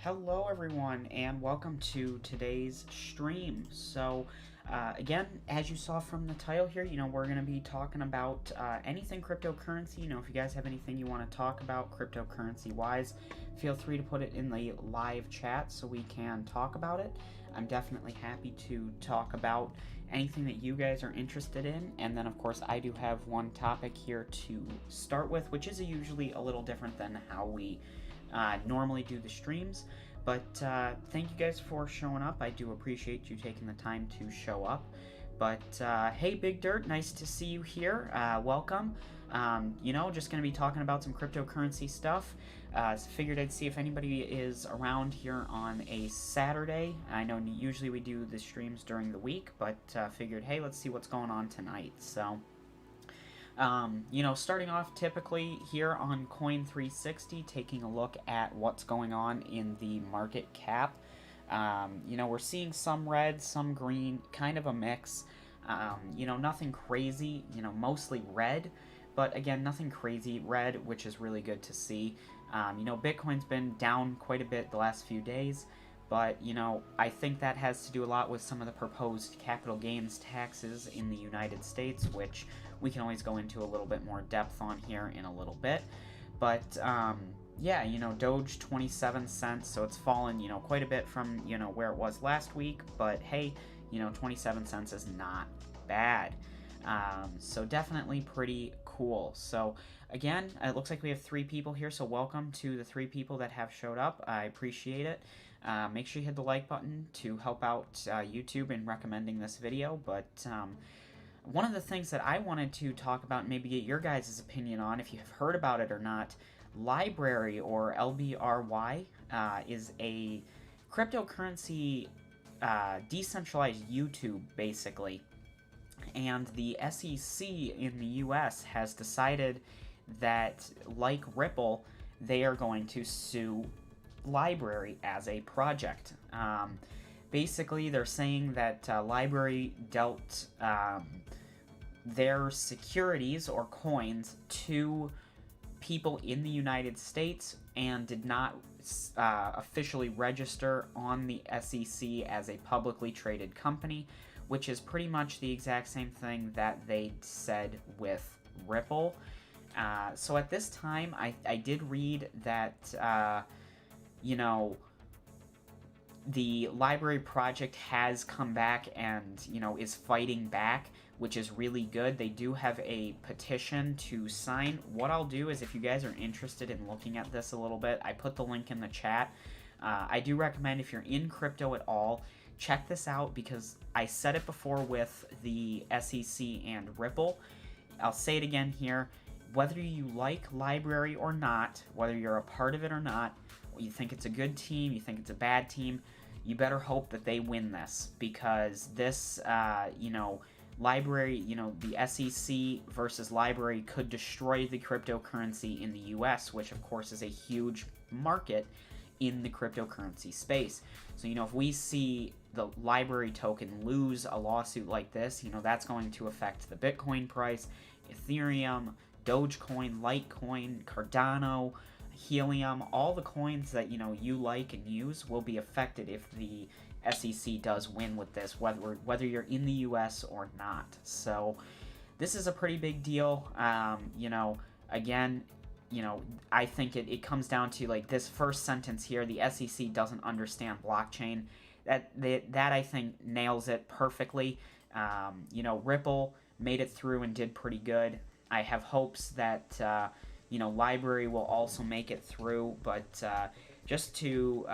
Hello everyone and welcome to today's stream. Again, as you saw from the title here, we're going to be talking about anything cryptocurrency. If you guys have anything you want to talk about cryptocurrency wise, feel free to put it in the live chat so we can talk about it. I'm definitely happy to talk about anything that you guys are interested in, and then of course I do have one topic here to start with, which is usually a little different than how we normally do the streams. But thank you guys for showing up. I do appreciate you taking the time to show up. But hey, Big Dirt, nice to see you here. Welcome. Just going to be talking about some cryptocurrency stuff. Figured I'd see if anybody is around here on a Saturday. I know usually we do the streams during the week, but figured, hey, let's see what's going on tonight. So, starting off typically here on Coin360, taking a look at what's going on in the market cap. We're seeing some red, some green, kind of a mix. Nothing crazy, mostly red, but again, nothing crazy red, which is really good to see. Bitcoin's been down quite a bit the last few days, but, I think that has to do a lot with some of the proposed capital gains taxes in the United States, which we can always go into a little bit more depth on here in a little bit. But, Doge 27 cents, so it's fallen, quite a bit from, where it was last week, but hey, 27 cents is not bad. So definitely pretty cool. So again, it looks like we have 3 people here, so welcome to the 3 people that have showed up. I appreciate it. Make sure you hit the like button to help out YouTube in recommending this video. But one of the things that I wanted to talk about and maybe get your guys' opinion on, if you have heard about it or not, LBRY, or LBRY, is a cryptocurrency decentralized YouTube, basically. And the SEC in the US has decided that, like Ripple, they are going to sue LBRY as a project. Basically, they're saying that LBRY dealt their securities or coins to people in the United States and did not officially register on the SEC as a publicly traded company, which is pretty much the exact same thing that they said with Ripple. So at this time, I did read that, the LBRY project has come back and, is fighting back, which is really good. They do have a petition to sign. What I'll do is, if you guys are interested in looking at this a little bit, I put the link in the chat. I do recommend, if you're in crypto at all, check this out, because I said it before with the SEC and Ripple. I'll say it again here. Whether you like LBRY or not, whether you're a part of it or not, you think it's a good team, you think it's a bad team, you better hope that they win this, because this, LBRY, the SEC versus LBRY could destroy the cryptocurrency in the US, which of course is a huge market in the cryptocurrency space. So, if we see the LBRY token lose a lawsuit like this, that's going to affect the Bitcoin price, Ethereum, Dogecoin, Litecoin, Cardano, Helium, all the coins that, you like and use will be affected if the SEC does win with this, whether you're in the US or not. So this is a pretty big deal. Again, I think it comes down to, like, this first sentence here: the SEC doesn't understand blockchain. That I think nails it perfectly. Ripple made it through and did pretty good. I have hopes that LBRY will also make it through. But just to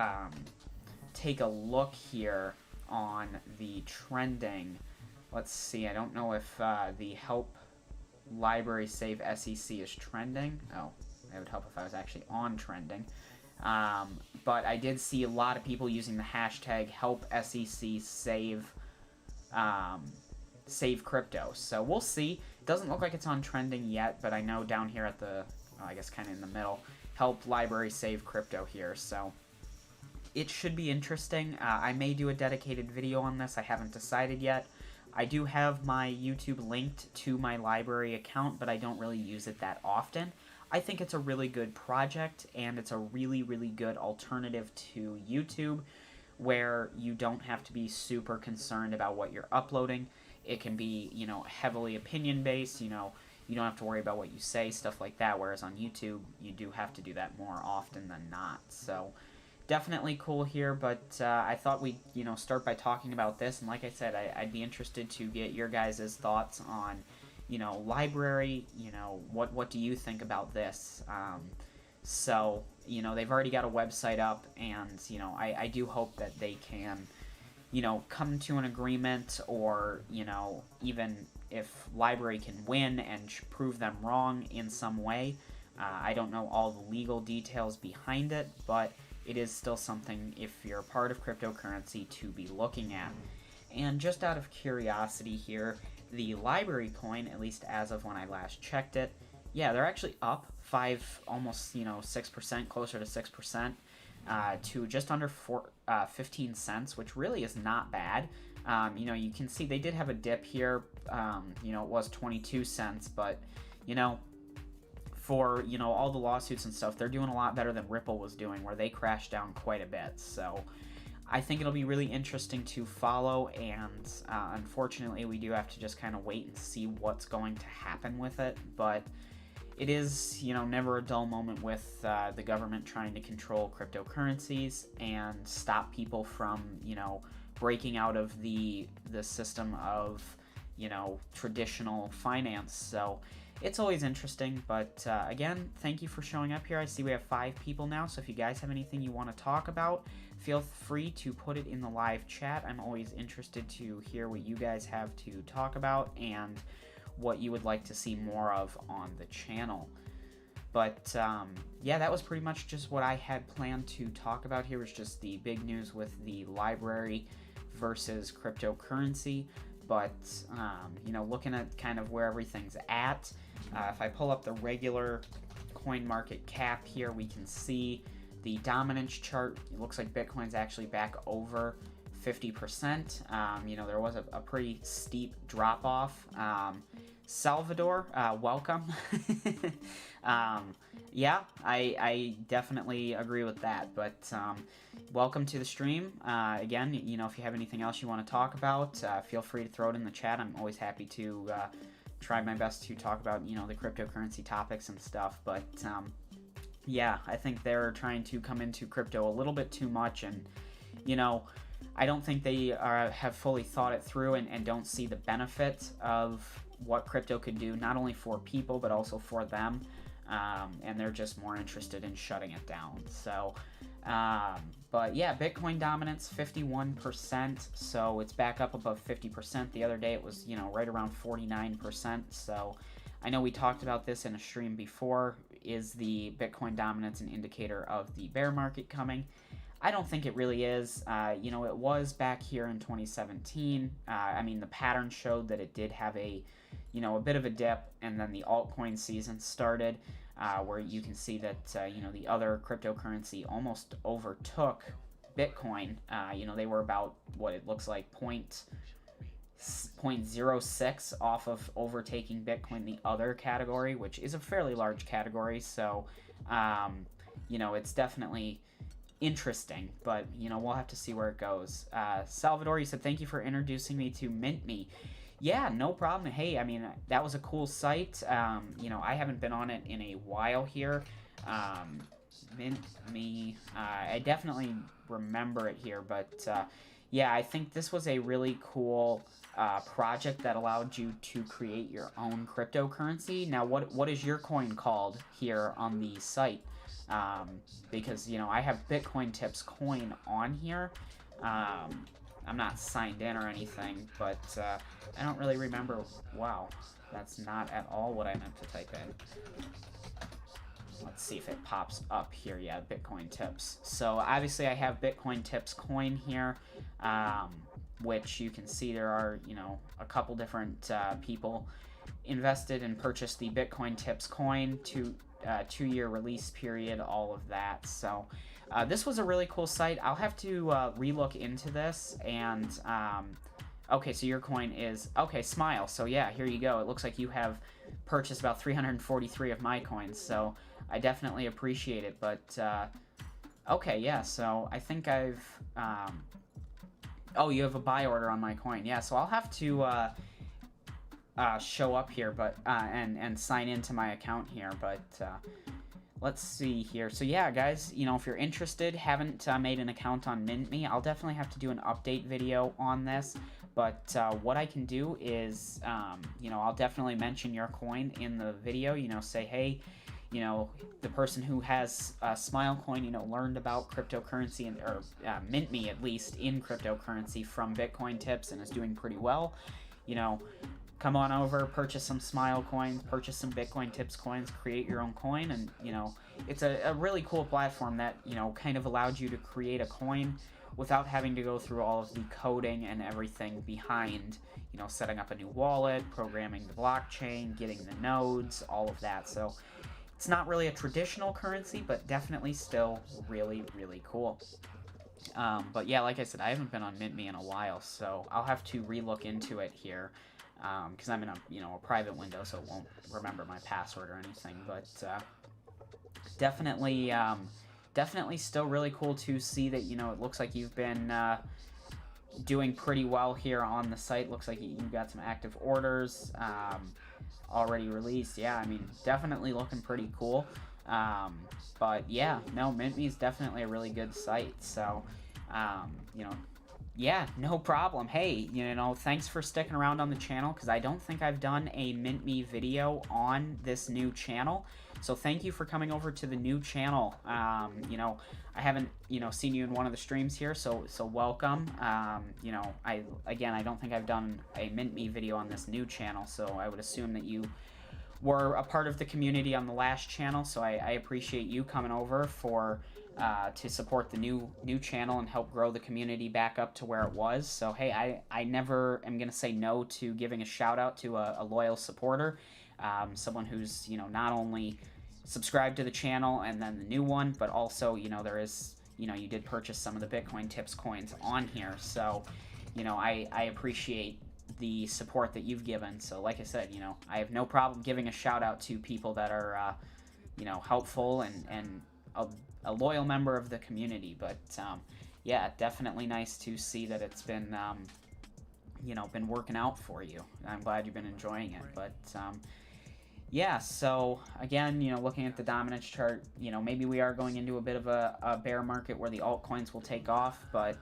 take a look here on the trending, let's see. I don't know if the help LBRY save SEC is trending. Oh, it would help if I was actually on trending. But I did see a lot of people using the hashtag help SEC save crypto. So we'll see. It doesn't look like it's on trending yet, but I know down here at the, I guess kind of in the middle, help LBRY save crypto here. So it should be interesting. I may do a dedicated video on this. I haven't decided yet. I do have my YouTube linked to my LBRY account, but I don't really use it that often. I think it's a really good project, and it's a really, really good alternative to YouTube, where you don't have to be super concerned about what you're uploading. It can be, heavily opinion based, you don't have to worry about what you say, stuff like that, whereas on YouTube, you do have to do that more often than not. So, definitely cool here, but I thought we'd, start by talking about this, and like I said, I'd be interested to get your guys' thoughts on, LBRY, what do you think about this? So, they've already got a website up, and, I do hope that they can, come to an agreement, or, even if LBRY can win and prove them wrong in some way. I don't know all the legal details behind it, but it is still something, if you're a part of cryptocurrency, to be looking at. And just out of curiosity here, the LBRY coin, at least as of when I last checked it, yeah, they're actually up 6%, closer to 6%, to just under 15 cents, which really is not bad. You can see they did have a dip here. It was 22 cents, but, for, all the lawsuits and stuff, they're doing a lot better than Ripple was doing, where they crashed down quite a bit. So I think it'll be really interesting to follow, and unfortunately we do have to just kind of wait and see what's going to happen with it. But it is, never a dull moment with the government trying to control cryptocurrencies and stop people from, breaking out of the system of, traditional finance. So it's always interesting, but again, thank you for showing up here. I see we have 5 people now, so if you guys have anything you want to talk about, feel free to put it in the live chat. I'm always interested to hear what you guys have to talk about and what you would like to see more of on the channel. But yeah, that was pretty much just what I had planned to talk about here, was just the big news with the LBRY versus cryptocurrency. But looking at kind of where everything's at, if I pull up the regular coin market cap here, we can see the dominance chart. It looks like Bitcoin's actually back over 50%. There was a pretty steep drop off. Salvador, welcome. Yeah, I definitely agree with that, but welcome to the stream. Again, if you have anything else you want to talk about, feel free to throw it in the chat. I'm always happy to try my best to talk about, the cryptocurrency topics and stuff, but yeah, I think they're trying to come into crypto a little bit too much, and, I don't think they have fully thought it through and don't see the benefit of what crypto could do, not only for people, but also for them. And they're just more interested in shutting it down. So, but yeah, Bitcoin dominance, 51%. So it's back up above 50%. The other day it was, right around 49%. So I know we talked about this in a stream before. Is the Bitcoin dominance an indicator of the bear market coming? I don't think it really is. It was back here in 2017. The pattern showed that it did have a bit of a dip, and then the altcoin season started, where you can see that, the other cryptocurrency almost overtook Bitcoin. They were about, what it looks like, 0.06 off of overtaking Bitcoin, the other category, which is a fairly large category. So, it's definitely interesting, but we'll have to see where it goes. Salvador, you said thank you for introducing me to MintMe. Yeah, no problem. Hey, that was a cool site. I haven't been on it in a while here. MintMe, I definitely remember it here, but yeah, I think this was a really cool project that allowed you to create your own cryptocurrency. Now, what is your coin called here on the site? Because, I have Bitcoin Tips coin on here. I'm not signed in or anything, but I don't really remember. Wow, that's not at all what I meant to type in. Let's see if it pops up here. Yeah, Bitcoin Tips. So obviously I have Bitcoin Tips coin here, which you can see there are, a couple different people invested and purchased the Bitcoin Tips coin, 2-year release period, all of that. So this was a really cool site. I'll have to relook into this and Okay, so your coin is... Okay, Smile. So yeah, here you go. It looks like you have purchased about 343 of my coins, so I definitely appreciate it, but... okay, yeah, so I think I've... oh, you have a buy order on my coin. Yeah, so I'll have to show up here, but and sign into my account here, but let's see here. So yeah, guys, you know, if you're interested, haven't made an account on MintMe, I'll definitely have to do an update video on this. But what I can do is, you know, I'll definitely mention your coin in the video. You know, say, hey, you know, the person who has Smile coin, you know, learned about cryptocurrency and or MintMe at least in cryptocurrency from Bitcoin tips and is doing pretty well. You know, come on over, purchase some Smile coins, purchase some Bitcoin tips coins, create your own coin, and you know, it's a really cool platform that, you know, kind of allowed you to create a coin without having to go through all of the coding and everything behind, you know, setting up a new wallet, programming the blockchain, getting the nodes, all of that. So it's not really a traditional currency, but definitely still really, really cool. But yeah, like I said, I haven't been on MintMe in a while, so I'll have to relook into it here, because I'm in a, you know, a private window, so it won't remember my password or anything. But definitely, definitely still really cool to see that, you know, it looks like you've been doing pretty well here on the site. Looks like you've got some active orders already released. Yeah, I mean, definitely looking pretty cool. But yeah, no, MintMe is definitely a really good site. So, you know, yeah, no problem. Hey, you know, thanks for sticking around on the channel, because I don't think I've done a MintMe video on this new channel. So thank you for coming over to the new channel. You know, I haven't, you know, seen you in one of the streams here, so welcome. You know, I don't think I've done a MintMe video on this new channel, so I would assume that you were a part of the community on the last channel, so I appreciate you coming over for to support the new channel and help grow the community back up to where it was. So hey, I never am gonna say no to giving a shout out to a loyal supporter, someone who's, you know, not only subscribed to the channel and then the new one, but also, you know, there is, you know, you did purchase some of the Bitcoin tips coins on here, so you know, I appreciate the support that you've given. So like I said, you know, I have no problem giving a shout out to people that are you know, helpful and a loyal member of the community. But yeah, definitely nice to see that it's been you know, been working out for you. I'm glad you've been enjoying it. But yeah, so again, you know, looking at the dominance chart, you know, maybe we are going into a bit of a bear market where the altcoins will take off, but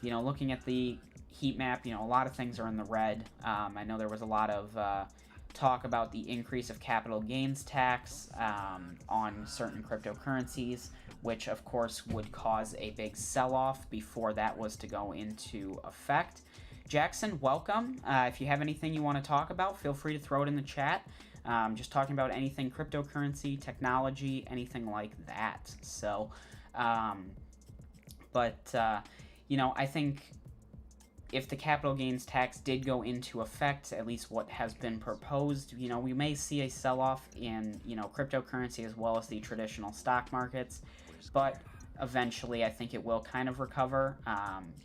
you know, looking at the heat map, you know, a lot of things are in the red. I know there was a lot of talk about the increase of capital gains tax on certain cryptocurrencies, which of course would cause a big sell-off before that was to go into effect. Jackson, welcome. If you have anything you want to talk about, feel free to throw it in the chat. Just talking about anything cryptocurrency, technology, anything like that. So, you know, I think if the capital gains tax did go into effect, at least what has been proposed, you know, we may see a sell-off in, you know, cryptocurrency as well as the traditional stock markets, but eventually I think it will kind of recover.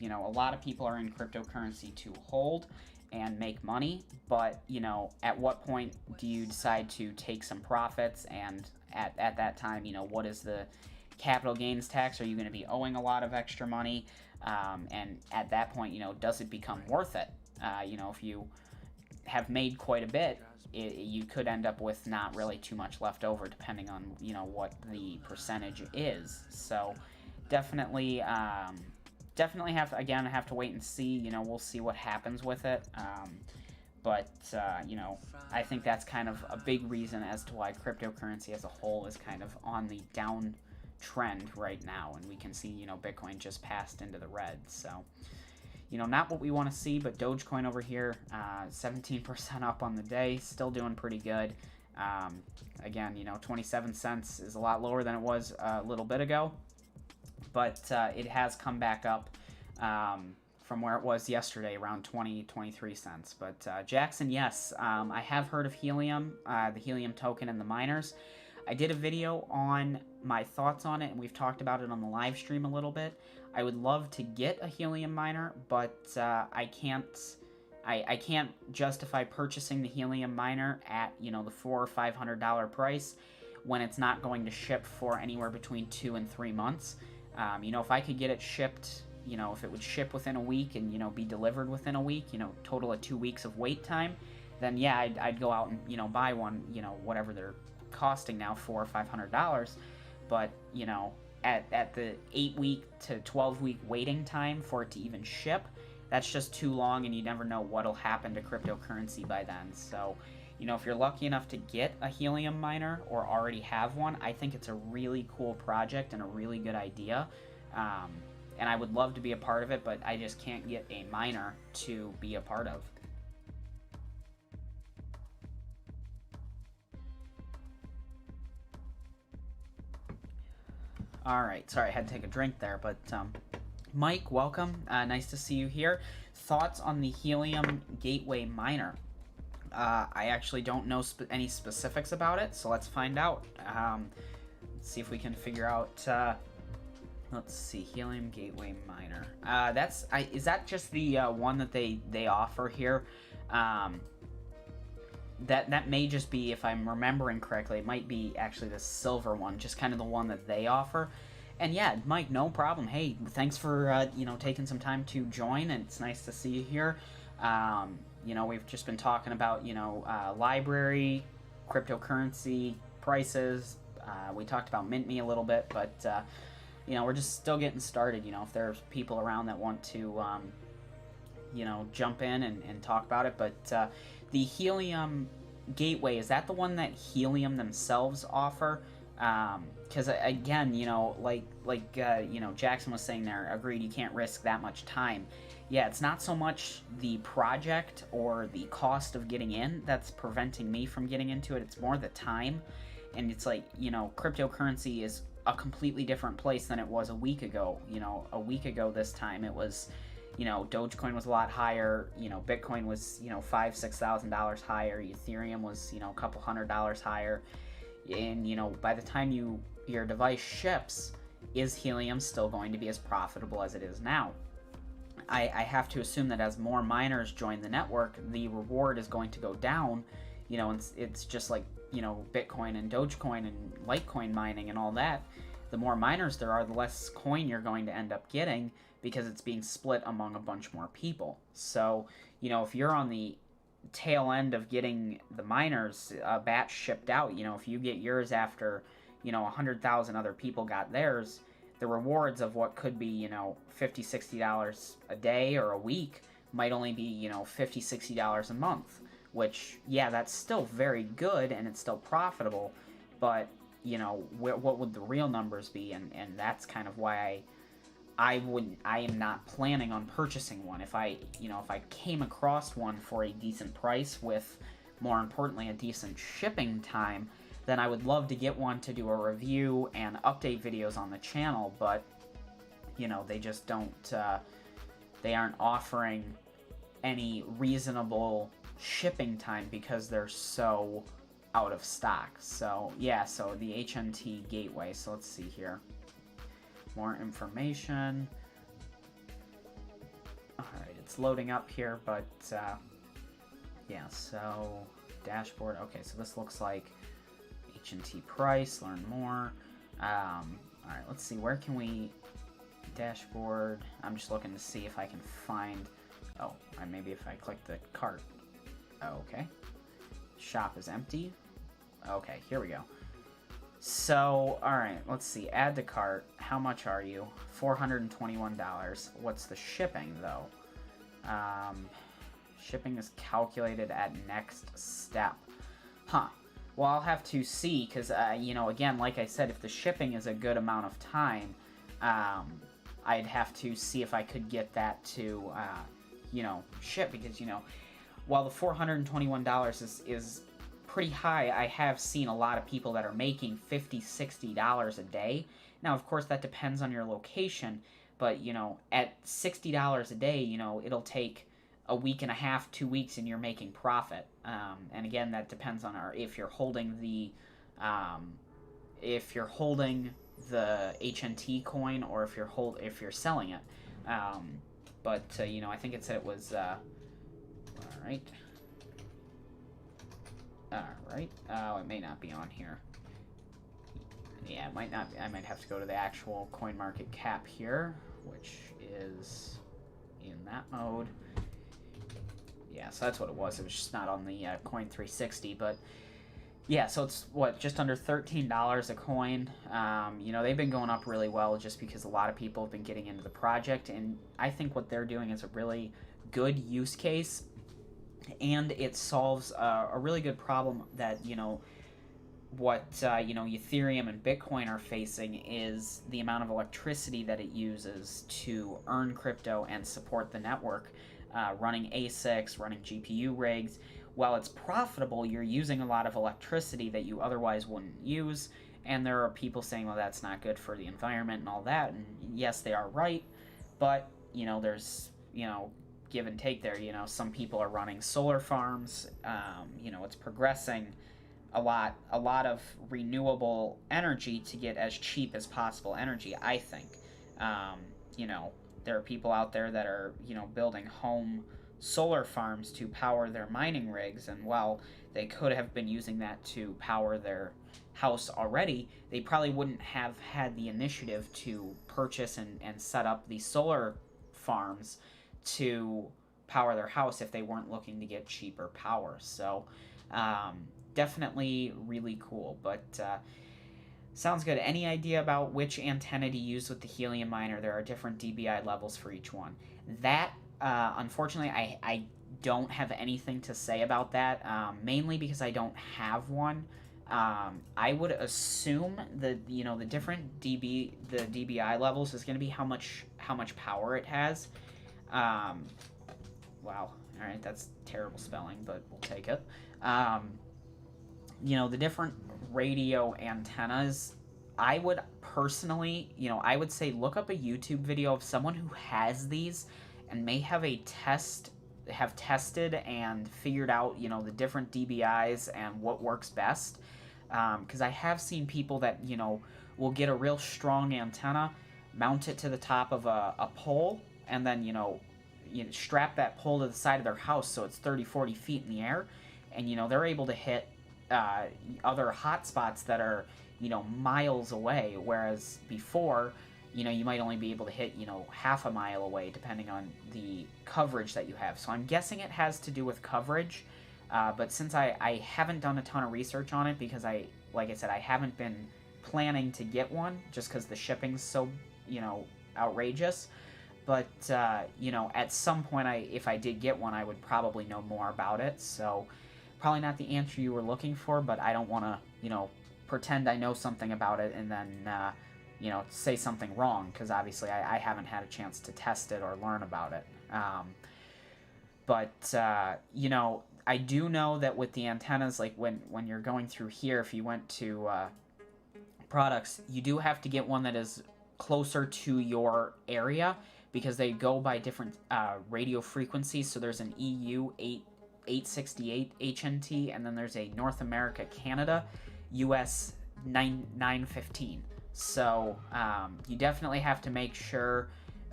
You know, a lot of people are in cryptocurrency to hold and make money, but, you know, at what point do you decide to take some profits? And at that time, you know, what is the capital gains tax? Are you going to be owing a lot of extra money? And at that point, you know, does it become worth it? You know, if you have made quite a bit, you could end up with not really too much left over, depending on, you know, what the percentage is. So definitely, definitely have to wait and see. You know, we'll see what happens with it. But you know, I think that's kind of a big reason as to why cryptocurrency as a whole is kind of on the down trend right now, and we can see, you know, Bitcoin just passed into the red. So, you know, not what we want to see, but Dogecoin over here, 17% up on the day, still doing pretty good. Again, you know, 27 cents is a lot lower than it was a little bit ago, but it has come back up from where it was yesterday, around 23 cents. But Jackson, yes, I have heard of Helium, the Helium token and the miners. I did a video on my thoughts on it, and we've talked about it on the live stream a little bit. I would love to get a helium miner, but I can't justify purchasing the helium miner at the $400 or $500 price when it's not going to ship for anywhere between 2 and 3 months. If I could get it shipped, if it would ship within a week and be delivered within a week, total of 2 weeks of wait time, then yeah, I'd go out and buy one, whatever they're costing now, $400 or $500. But at the 8-week to 12-week waiting time for it to even ship, that's just too long, and you never know what'll happen to cryptocurrency by then. So, if you're lucky enough to get a helium miner or already have one, I think it's a really cool project and a really good idea. And I would love to be a part of it, but I just can't get a miner to be a part of. Alright, sorry, I had to take a drink there, but Mike, welcome. Nice to see you here. Thoughts on the Helium Gateway miner? I actually don't know any specifics about it, so let's find out. Let's see if we can figure out. Let's see, Helium Gateway miner. Is that just the one that they offer here? That may just be, if I'm remembering correctly, it might be actually the silver one, just kind of the one that they offer. And yeah, Mike, no problem. Hey, thanks for taking some time to join, and it's nice to see you here. We've just been talking about LBRY, cryptocurrency prices. We talked about MintMe a little bit, but we're just still getting started. If there's people around that want to jump in and talk about it. But the Helium Gateway, is that the one that Helium themselves offer? Because again, Jackson was saying there, agreed, you can't risk that much time. Yeah, it's not so much the project or the cost of getting in that's preventing me from getting into it. It's more the time. And it's like, cryptocurrency is a completely different place than it was a week ago. A week ago this time it was, Dogecoin was a lot higher. Bitcoin was, $5,000-$6,000 higher. Ethereum was, a couple $100 higher. And, by the time your device ships, is Helium still going to be as profitable as it is now? I have to assume that as more miners join the network, the reward is going to go down. It's just like, Bitcoin and Dogecoin and Litecoin mining and all that. The more miners there are, the less coin you're going to end up getting, because it's being split among a bunch more people. So, if you're on the tail end of getting the miners batch shipped out, if you get yours after 100,000 other people got theirs, the rewards of what could be $50-$60 a day or a week might only be $50-$60 a month, which, yeah, that's still very good and it's still profitable, but what would the real numbers be? And that's kind of why I am not planning on purchasing one. If I came across one for a decent price with, more importantly, a decent shipping time, then I would love to get one to do a review and update videos on the channel, but they just don't, they aren't offering any reasonable shipping time because they're so out of stock. So yeah, so the HNT Gateway, so let's see here. More information. Alright, it's loading up here, but yeah, so dashboard. Okay, so this looks like HNT price, learn more. Alright, let's see, where can we, dashboard, I'm just looking to see if I can find, maybe if I click the cart. Okay, shop is empty. Okay, here we go. So, alright, let's see, add to cart, how much are you? $421. What's the shipping, though? Shipping is calculated at next step. Huh. Well, I'll have to see, because, again, like I said, if the shipping is a good amount of time, I'd have to see if I could get that to, ship, because, while the $421 is pretty high, I have seen a lot of people that are making $50, $60 a day. Now, of course, that depends on your location, but, at $60 a day, it'll take a week and a half, 2 weeks, and you're making profit. And again, that depends on if you're holding the, the HNT coin or if you're selling it. But you know, I think it said it was all right. All right. Oh, it may not be on here. Yeah, it might not. I might have to go to the actual coin market cap here, which is in that mode. Yeah, so that's what it was. It was just not on the Coin 360, but yeah, so it's what, just under $13 a coin. You know, they've been going up really well just because a lot of people have been getting into the project, and I think what they're doing is a really good use case, and it solves a really good problem that, you know, what you know, Ethereum and Bitcoin are facing is the amount of electricity that it uses to earn crypto and support the network. Running ASICs, running GPU rigs, while it's profitable, you're using a lot of electricity that you otherwise wouldn't use. And there are people saying, well, that's not good for the environment and all that. And yes, they are right. But, you know, there's, you know, give and take there. You know, some people are running solar farms. You know, it's progressing a lot of renewable energy to get as cheap as possible energy, I think. You know, there are people out there that are, you know, building home solar farms to power their mining rigs, and while they could have been using that to power their house already, they probably wouldn't have had the initiative to purchase and set up these solar farms to power their house if they weren't looking to get cheaper power. So definitely really cool. But sounds good. Any idea about which antenna to use with the helium miner? There are different dBi levels for each one. That, unfortunately, I don't have anything to say about that, mainly because I don't have one. I would assume that, you know, the different dBi levels is going to be how much power it has. Wow. All right, that's terrible spelling, but we'll take it. You know, the different radio antennas, I would personally, you know, I would say look up a YouTube video of someone who has these and may have tested and figured out, you know, the different dBis and what works best. Because I have seen people that, you know, will get a real strong antenna, mount it to the top of a pole, and then, you know, strap that pole to the side of their house so it's 30-40 feet in the air, and, you know, they're able to hit other hotspots that are, you know, miles away, whereas before, you know, you might only be able to hit, you know, half a mile away depending on the coverage that you have. So I'm guessing it has to do with coverage, but since I haven't done a ton of research on it because like I said, I haven't been planning to get one just because the shipping's so, you know, outrageous. But, you know, at some point, if I did get one, I would probably know more about it. So probably not the answer you were looking for, but I don't want to, you know, pretend I know something about it and then, you know, say something wrong, because obviously I haven't had a chance to test it or learn about it. But, you know, I do know that with the antennas, like when you're going through here, if you went to products, you do have to get one that is closer to your area, because they go by different radio frequencies. So there's an EU 868 HNT, and then there's a North America Canada US 915. So you definitely have to make sure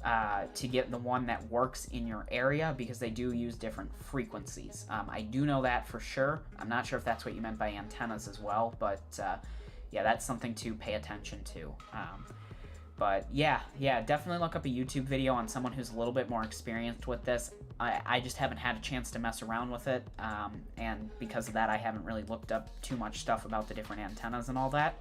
to get the one that works in your area, because they do use different frequencies. I do know that for sure. I'm not sure if that's what you meant by antennas as well, but yeah, that's something to pay attention to. But yeah, definitely look up a YouTube video on someone who's a little bit more experienced with this. I just haven't had a chance to mess around with it, and because of that, I haven't really looked up too much stuff about the different antennas and all that.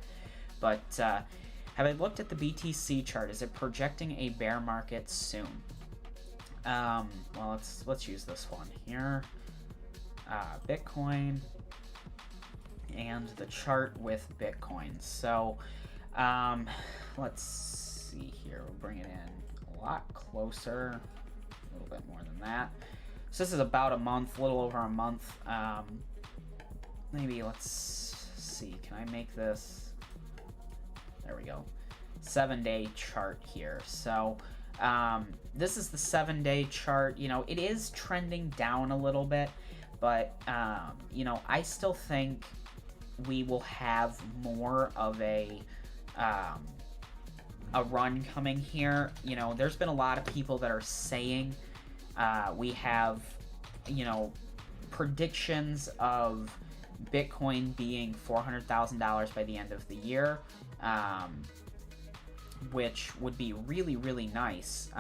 But have I looked at the BTC chart? Is it projecting a bear market soon? Well, let's use this one here. Bitcoin and the chart with Bitcoin. So let's see here. We'll bring it in a lot closer, a little bit more than that. So this is about a month, a little over a month. Maybe let's see. Can I make this? There we go. 7-day chart here. So this is the 7-day chart. You know, it is trending down a little bit, but you know, I still think we will have more of a a run coming here. You know, there's been a lot of people that are saying we have, you know, predictions of Bitcoin being $400,000 by the end of the year, which would be really, really nice.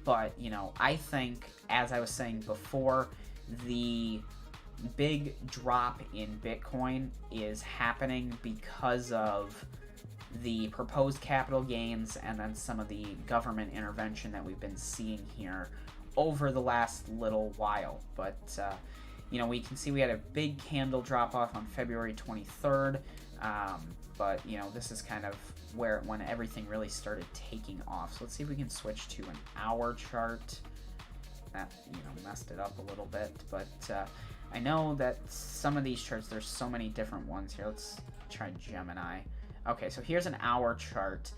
But, you know, I think, as I was saying before, the big drop in Bitcoin is happening because of the proposed capital gains and then some of the government intervention that we've been seeing here over the last little while. But, you know, we can see we had a big candle drop off on February 23rd. But, you know, this is kind of when everything really started taking off. So let's see if we can switch to an hour chart. That, you know, messed it up a little bit. But I know that some of these charts, there's so many different ones here. Let's try Gemini. Okay, so here's an hour chart.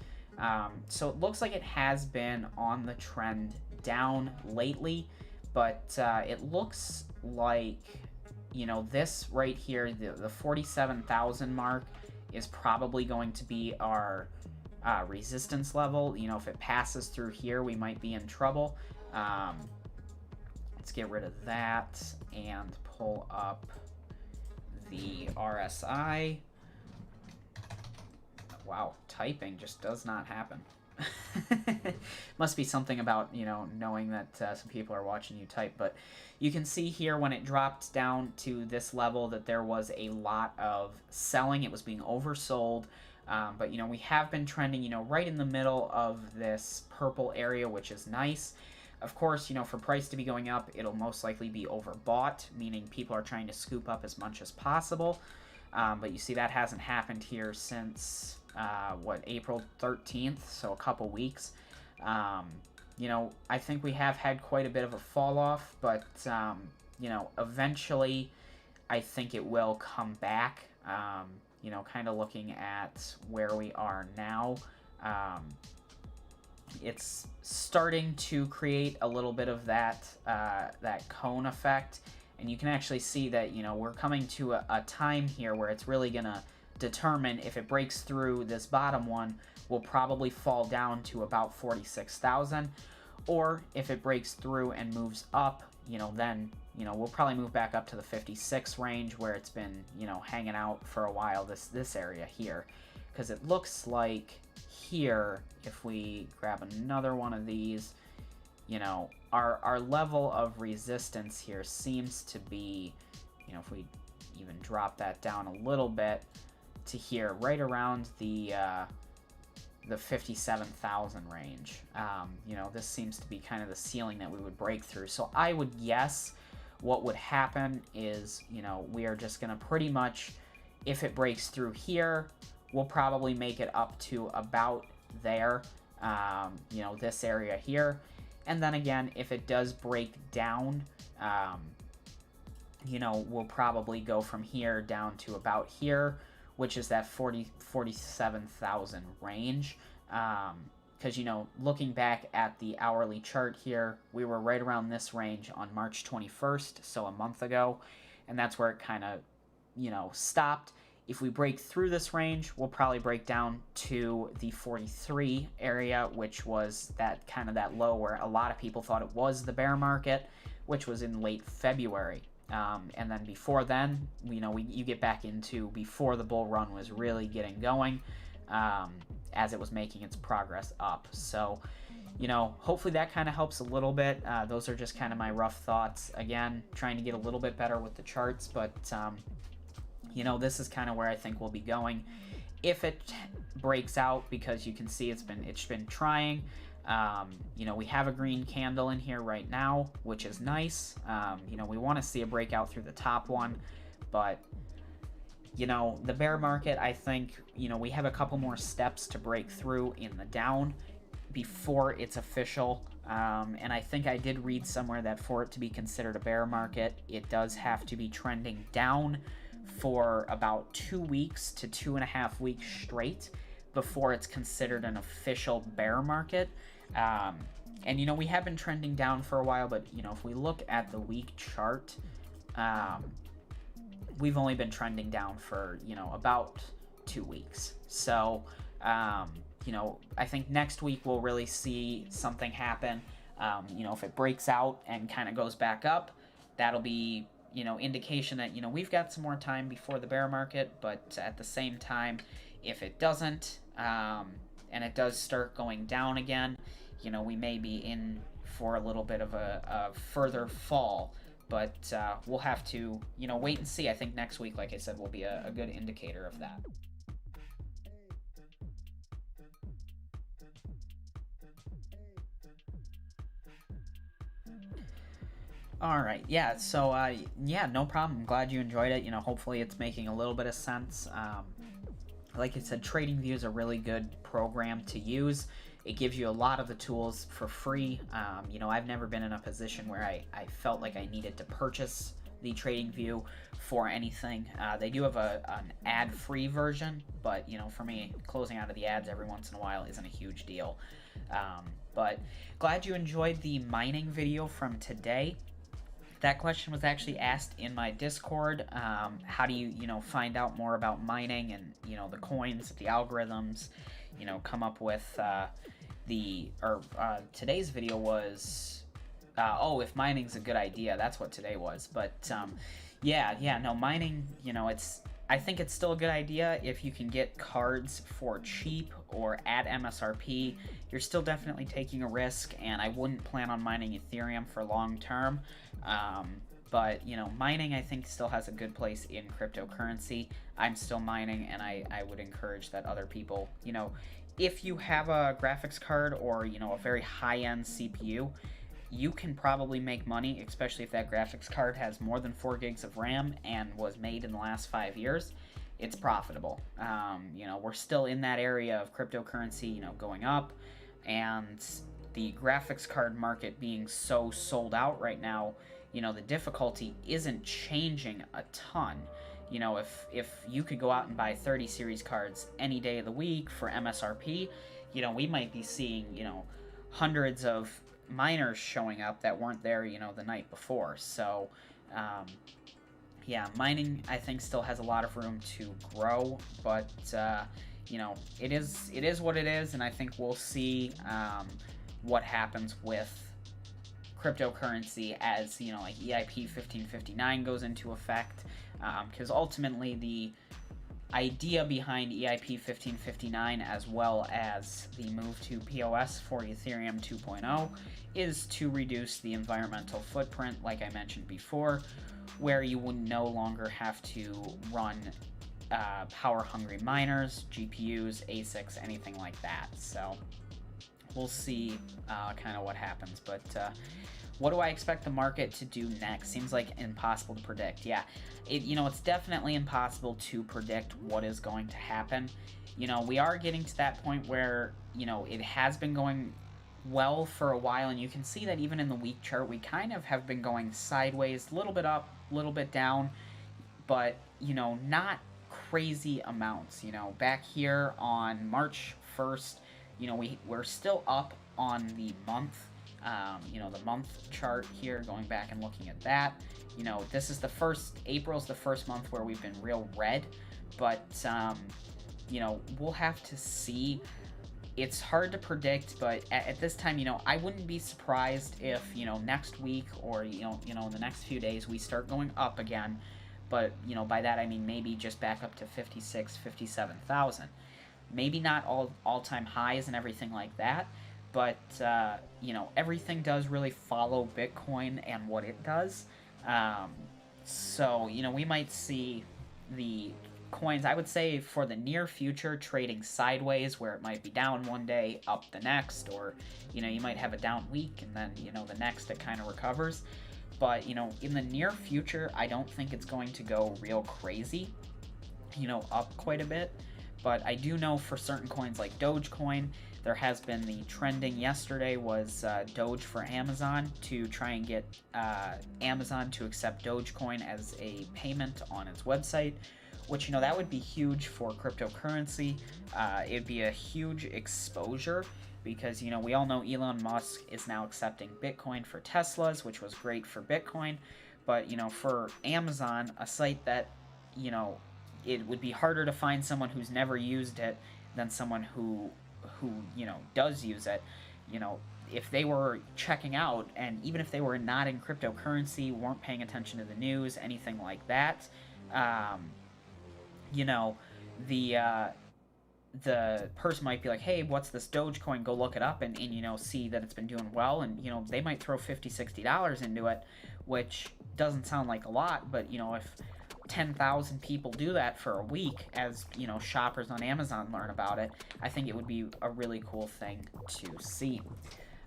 So it looks like it has been on the trend down lately, but it looks like, you know, this right here, the 47,000 mark, is probably going to be our resistance level. You know, if it passes through here, we might be in trouble. Let's get rid of that and pull up the RSI. Wow, typing just does not happen. Must be something about, you know, knowing that some people are watching you type. But you can see here when it dropped down to this level that there was a lot of selling. It was being oversold. But, you know, we have been trending, you know, right in the middle of this purple area, which is nice. Of course, you know, for price to be going up, it'll most likely be overbought, meaning people are trying to scoop up as much as possible. But you see that hasn't happened here since, April 13th, so a couple weeks. You know, I think we have had quite a bit of a fall off, but, you know, eventually I think it will come back. You know, kind of looking at where we are now, it's starting to create a little bit of that cone effect, and you can actually see that, you know, we're coming to a time here where it's really going to determine if it breaks through this bottom one. Will probably fall down to about 46,000, or if it breaks through and moves up, you know, then, you know, we'll probably move back up to the 56 range where it's been, you know, hanging out for a while, this area here, because it looks like here, if we grab another one of these, you know, our level of resistance here seems to be, you know, if we even drop that down a little bit to here, right around the 57,000 range. You know, this seems to be kind of the ceiling that we would break through. So I would guess what would happen is, you know, we are just going to pretty much, if it breaks through here, we'll probably make it up to about there, you know, this area here. And then again, if it does break down, you know, we'll probably go from here down to about here, which is that 47,000 range. Because, you know, looking back at the hourly chart here, we were right around this range on March 21st, so a month ago, and that's where it kind of, you know, stopped. If we break through this range, we'll probably break down to the 43 area, which was that kind of that low where a lot of people thought it was the bear market, which was in late February. And then before then, you know, you get back into before the bull run was really getting going, as it was making its progress up. So, you know, hopefully that kind of helps a little bit. Those are just kind of my rough thoughts. Again, trying to get a little bit better with the charts, but, you know, this is kind of where I think we'll be going. If it breaks out, because you can see it's been trying. You know, we have a green candle in here right now, which is nice. You know, we want to see a breakout through the top one, but, you know, the bear market, I think, you know, we have a couple more steps to break through in the down before it's official. And I think I did read somewhere that for it to be considered a bear market, it does have to be trending down for about 2 weeks to 2.5 weeks straight before it's considered an official bear market. And, you know, we have been trending down for a while, but, you know, if we look at the week chart, we've only been trending down for, you know, about 2 weeks. So, I think next week we'll really see something happen. If it breaks out and kind of goes back up, that'll be, indication that, we've got some more time before the bear market. But at the same time, if it doesn't, and it does start going down again, we may be in for a little bit of a further fall. But we'll have to, wait and see. I think next week, like I said, will be a good indicator of that. All right, yeah. So, yeah, no problem. I'm glad you enjoyed it. Hopefully it's making a little bit of sense. Like I said, TradingView is a really good program to use. It gives you a lot of the tools for free. I've never been in a position where I felt like I needed to purchase the TradingView for anything. They do have an ad-free version, but for me, closing out of the ads every once in a while isn't a huge deal. But glad you enjoyed the mining video from today. That question was actually asked in my Discord. How do you, find out more about mining and, the coins, the algorithms, come up with today's video was, if mining's a good idea. That's what today was. But, mining, I think it's still a good idea if you can get cards for cheap or at MSRP. You're still definitely taking a risk, and I wouldn't plan on mining Ethereum for long term. But, mining I think still has a good place in cryptocurrency. I'm still mining, and I would encourage that other people, if you have a graphics card or, a very high-end CPU, you can probably make money, especially if that graphics card has more than 4 gigs of RAM and was made in the last 5 years. It's profitable. We're still in that area of cryptocurrency, going up, and the graphics card market being so sold out right now, the difficulty isn't changing a ton. If you could go out and buy 30 series cards any day of the week for MSRP, we might be seeing, hundreds of miners showing up that weren't there, the night before. So, mining I think still has a lot of room to grow, but it is what it is, and I think we'll see what happens with cryptocurrency as like EIP 1559 goes into effect, because ultimately the idea behind EIP 1559 as well as the move to POS for Ethereum 2.0 is to reduce the environmental footprint, like I mentioned before, where you would no longer have to run power-hungry miners, GPUs, ASICs, anything like that. So we'll see kind of what happens. But what do I expect the market to do next? Seems like impossible to predict. Yeah, it's definitely impossible to predict what is going to happen. We are getting to that point where, it has been going well for a while, and you can see that even in the week chart, we kind of have been going sideways, a little bit up, a little bit down, but, not crazy amounts. Back here on March 1st, we're still up on the month. The month chart here, going back and looking at that, April's the first month where we've been real red, but, we'll have to see. It's hard to predict, but at this time, I wouldn't be surprised if, next week or, in the next few days we start going up again, but, by that I mean maybe just back up to 56, 57,000. Maybe not all-time highs and everything like that, but, everything does really follow Bitcoin and what it does. So, we might see the coins, I would say, for the near future, trading sideways, where it might be down one day, up the next, or, you might have a down week, and then, the next it kind of recovers. But, in the near future, I don't think it's going to go real crazy, up quite a bit. But I do know for certain coins like Dogecoin, there has been the trending yesterday was Doge for Amazon, to try and get Amazon to accept Dogecoin as a payment on its website, which, that would be huge for cryptocurrency. It'd be a huge exposure because, we all know Elon Musk is now accepting Bitcoin for Teslas, which was great for Bitcoin. But, for Amazon, a site that, it would be harder to find someone who's never used it than someone who does use it. You know, if they were checking out, and even if they were not in cryptocurrency, weren't paying attention to the news, anything like that, um, you know, the the person might be like, hey, what's this Dogecoin? Go look it up and see that it's been doing well. And, they might throw $50, $60 into it, which doesn't sound like a lot. But, if 10,000 people do that for a week as, shoppers on Amazon learn about it, I think it would be a really cool thing to see.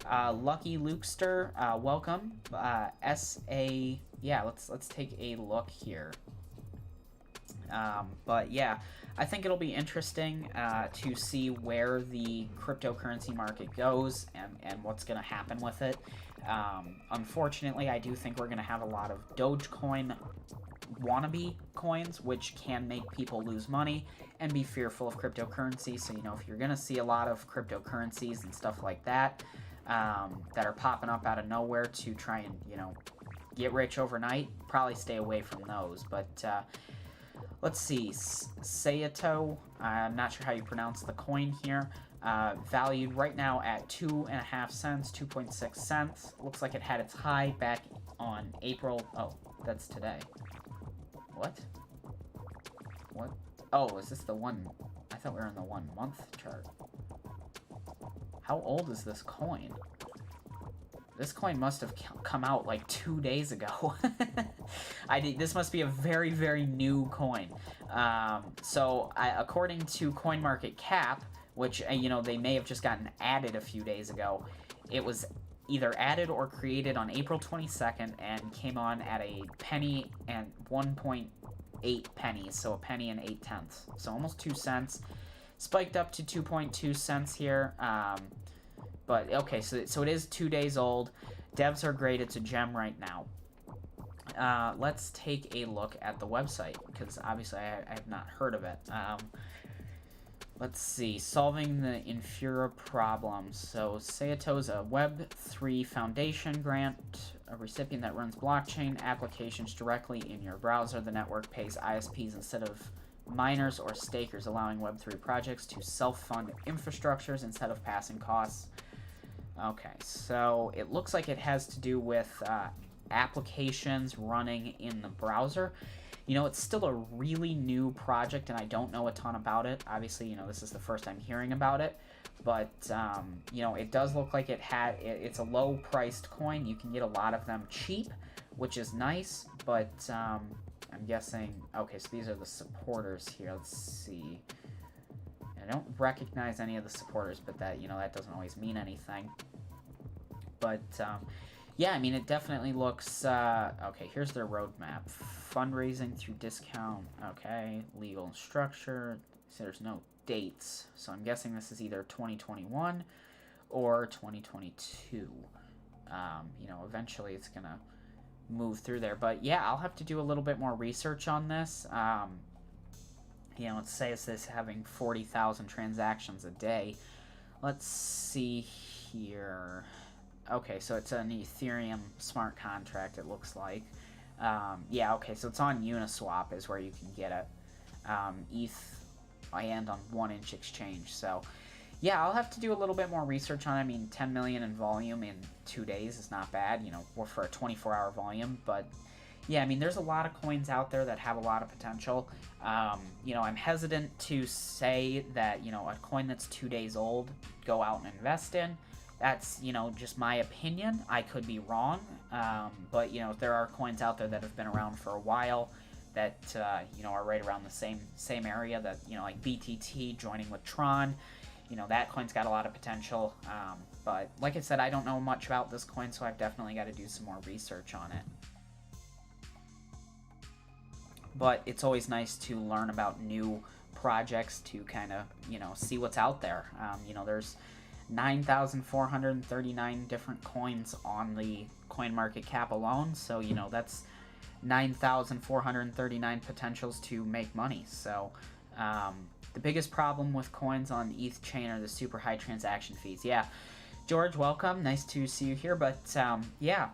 Lucky Lukester, welcome. Yeah, let's take a look here. But yeah, I think it'll be interesting to see where the cryptocurrency market goes and what's going to happen with it. Unfortunately, I do think we're going to have a lot of Dogecoin wannabe coins, which can make people lose money and be fearful of cryptocurrency. So, if you're going to see a lot of cryptocurrencies and stuff like that that are popping up out of nowhere to try and, get rich overnight, probably stay away from those. But let's see, Saito, I'm not sure how you pronounce the coin here, valued right now at 2.5 cents, 2.6 cents. Looks like it had its high back on April. Oh, that's today. What? Oh, is this the one? I thought we were in the 1 month chart. How old is this coin? This coin must have come out like 2 days ago. This must be a very, very new coin. According to CoinMarketCap, which, they may have just gotten added a few days ago, it was either added or created on April 22nd and came on at a penny and 1.8 pennies, so a penny and 8 tenths. So almost 2 cents. Spiked up to 2.2 cents here. But, okay, so it is 2 days old. Devs are great. It's a gem right now. Let's take a look at the website, because obviously I have not heard of it. Let's see. Solving the Infura problem. So, Saito's a Web3 Foundation grant, a recipient that runs blockchain applications directly in your browser. The network pays ISPs instead of miners or stakers, allowing Web3 projects to self-fund infrastructures instead of passing costs. Okay, so it looks like it has to do with applications running in the browser. It's still a really new project, and I don't know a ton about it. Obviously, this is the first time hearing about it. But, it does look like it's a low-priced coin. You can get a lot of them cheap, which is nice. But I'm guessing... Okay, so these are the supporters here. Let's see. I don't recognize any of the supporters, but that, that doesn't always mean anything. But, yeah, I mean, it definitely looks, okay, here's their roadmap. Fundraising through discount, okay, legal structure, so there's no dates. So I'm guessing this is either 2021 or 2022. Eventually it's going to move through there. But, yeah, I'll have to do a little bit more research on this. It says this having 40,000 transactions a day. Let's see here. Okay, so it's an Ethereum smart contract, it looks like. Yeah, okay, so it's on Uniswap is where you can get it. ETH and on 1inch exchange. So, yeah, I'll have to do a little bit more research on it. I mean, 10 million in volume in 2 days is not bad, for a 24-hour volume, but... Yeah, I mean, there's a lot of coins out there that have a lot of potential. I'm hesitant to say that, a coin that's 2 days old, go out and invest in. That's, just my opinion. I could be wrong. But, there are coins out there that have been around for a while that, are right around the same area that, like BTT joining with Tron. That coin's got a lot of potential. But, like I said, I don't know much about this coin, so I've definitely got to do some more research on it. But it's always nice to learn about new projects to kind of, see what's out there. There's 9,439 different coins on the CoinMarketCap alone. So, that's 9,439 potentials to make money. So, the biggest problem with coins on the ETH chain are the super high transaction fees. Yeah, George, welcome. Nice to see you here. But, yeah.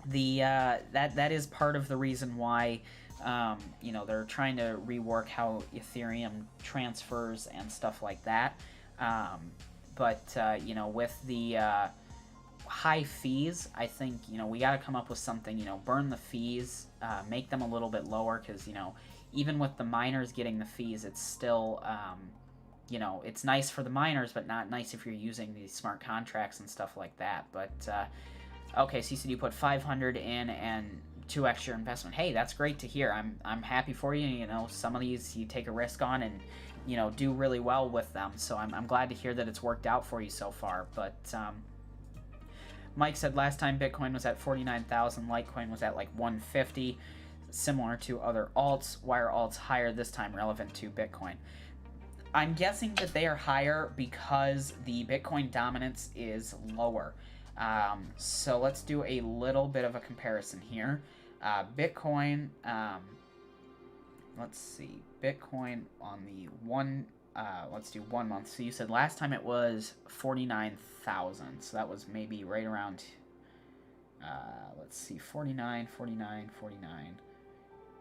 that is part of the reason why they're trying to rework how Ethereum transfers and stuff like that. But with the high fees, I think we got to come up with something. Burn the fees, make them a little bit lower, because even with the miners getting the fees, it's still it's nice for the miners, but not nice if you're using these smart contracts and stuff like that. But okay, so you said you put 500 in and 2 extra investment. Hey, that's great to hear. I'm happy for you. Some of these you take a risk on and do really well with them. So I'm glad to hear that it's worked out for you so far. But Mike said last time Bitcoin was at 49,000, Litecoin was at like 150, similar to other alts. Why are alts higher this time relevant to Bitcoin? I'm guessing that they are higher because the Bitcoin dominance is lower. So let's do a little bit of a comparison here. Bitcoin, let's see, Bitcoin on the let's do 1 month. So you said last time it was 49,000. So that was maybe right around, let's see, 49.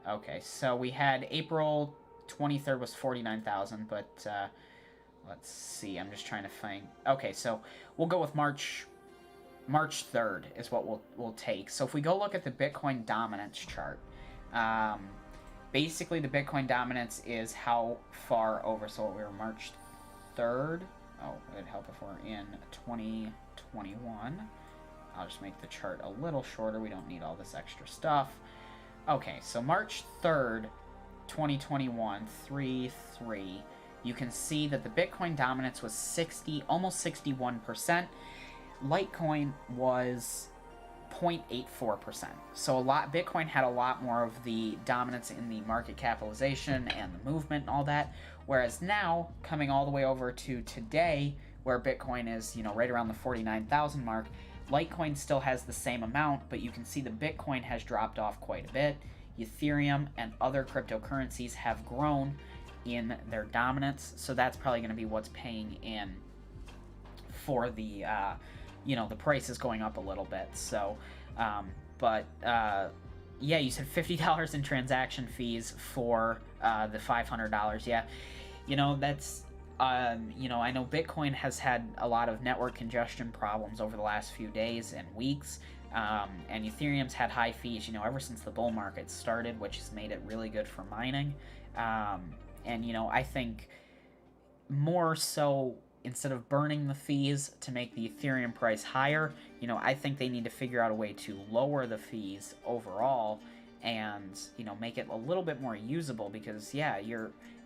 Okay, so we had April 23rd was 49,000, but let's see, I'm just trying to find. Okay, so we'll go with March 3rd is what we'll take. So if we go look at the Bitcoin dominance chart, basically the Bitcoin dominance is how far over. So we were March 3rd. Oh, it'd help if we're in 2021. I'll just make the chart a little shorter. We don't need all this extra stuff. Okay, so March 3rd, 2021, 3-3. You can see that the Bitcoin dominance was almost 61%. Litecoin was 0.84%. So Bitcoin had a lot more of the dominance in the market capitalization and the movement and all that. Whereas now, coming all the way over to today, where Bitcoin is, right around the 49,000 mark, Litecoin still has the same amount, but you can see the Bitcoin has dropped off quite a bit. Ethereum and other cryptocurrencies have grown in their dominance, so that's probably going to be what's paying in for the the price is going up a little bit. So yeah, you said $50 in transaction fees for the $500. Yeah, that's I know Bitcoin has had a lot of network congestion problems over the last few days and weeks. And Ethereum's had high fees, ever since the bull market started, which has made it really good for mining. And I think more so, instead of burning the fees to make the Ethereum price higher, I think they need to figure out a way to lower the fees overall and, make it a little bit more usable, because, yeah,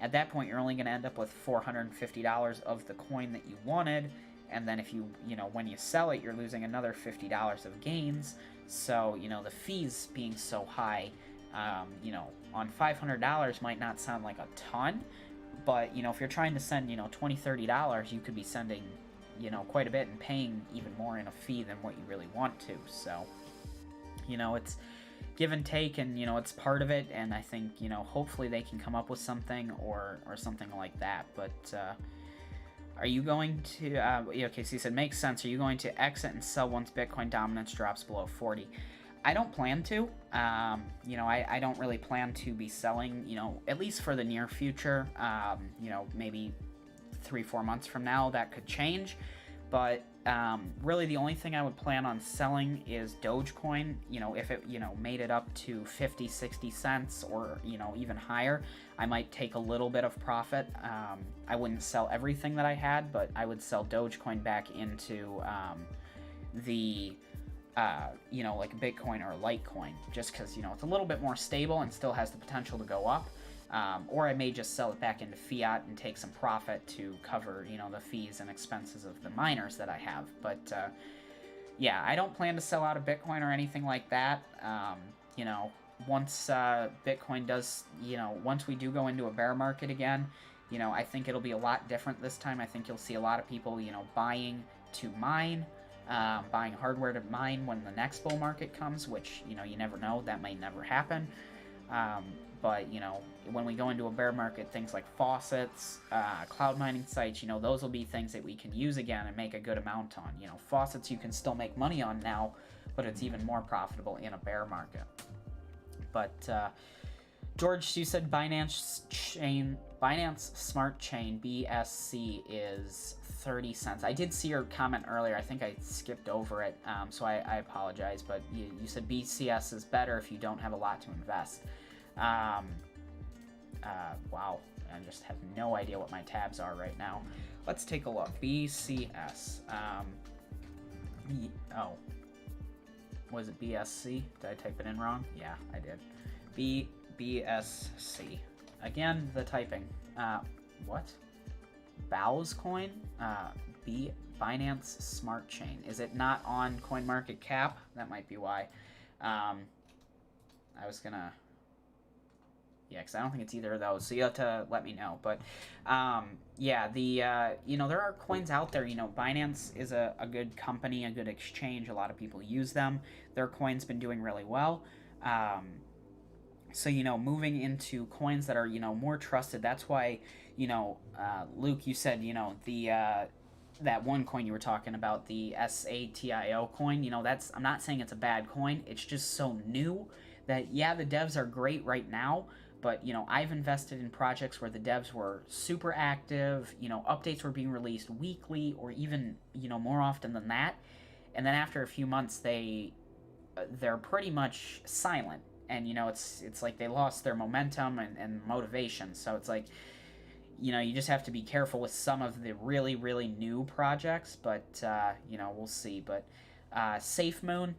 at that point, you're only going to end up with $450 of the coin that you wanted. And then if you, when you sell it, you're losing another $50 of gains. So, the fees being so high, on $500 might not sound like a ton. But, if you're trying to send, $20, $30, you could be sending, quite a bit and paying even more in a fee than what you really want to. So, it's give and take, and, it's part of it. And I think, hopefully they can come up with something or something like that. But, are you going to, okay, so you said makes sense. Are you going to exit and sell once Bitcoin dominance drops below 40? I don't plan to. I don't really plan to be selling, at least for the near future. Maybe 3-4 months from now that could change. But really the only thing I would plan on selling is Dogecoin. If it, made it up to 50, 60 cents or, even higher, I might take a little bit of profit. I wouldn't sell everything that I had, but I would sell Dogecoin back into like Bitcoin or Litecoin, just because, it's a little bit more stable and still has the potential to go up. Or I may just sell it back into fiat and take some profit to cover, the fees and expenses of the miners that I have. But, yeah, I don't plan to sell out of Bitcoin or anything like that. Once Bitcoin does, once we do go into a bear market again, I think it'll be a lot different this time. I think you'll see a lot of people, buying to mine, buying hardware to mine when the next bull market comes, which, you never know. That may never happen. But, when we go into a bear market, things like faucets, cloud mining sites, those will be things that we can use again and make a good amount on. Faucets you can still make money on now, but it's even more profitable in a bear market. But George, you said Binance Smart Chain BSC is 30 cents. I did see your comment earlier. I think I skipped over it, so I apologize. But you said BCS is better if you don't have a lot to invest. Wow, I just have no idea what my tabs are right now. Let's take a look. BCS. Oh, was it BSC? Did I type it in wrong? Yeah, I did. BSC. Again, the typing. What? Bow's coin? Binance Smart Chain. Is it not on CoinMarketCap? That might be why. I was gonna... Yeah, because I don't think it's either of those, so you have to let me know. But, yeah, there are coins out there. Binance is a good company, a good exchange. A lot of people use them. Their coin's been doing really well. So, moving into coins that are, more trusted, that's why, Luke, you said, that one coin you were talking about, the SATIO coin, I'm not saying it's a bad coin. It's just so new that, yeah, the devs are great right now, but, I've invested in projects where the devs were super active, updates were being released weekly or even, more often than that. And then after a few months, they're pretty much silent. And, it's like they lost their momentum and motivation. So it's like, you just have to be careful with some of the really, really new projects. But, we'll see. But SafeMoon,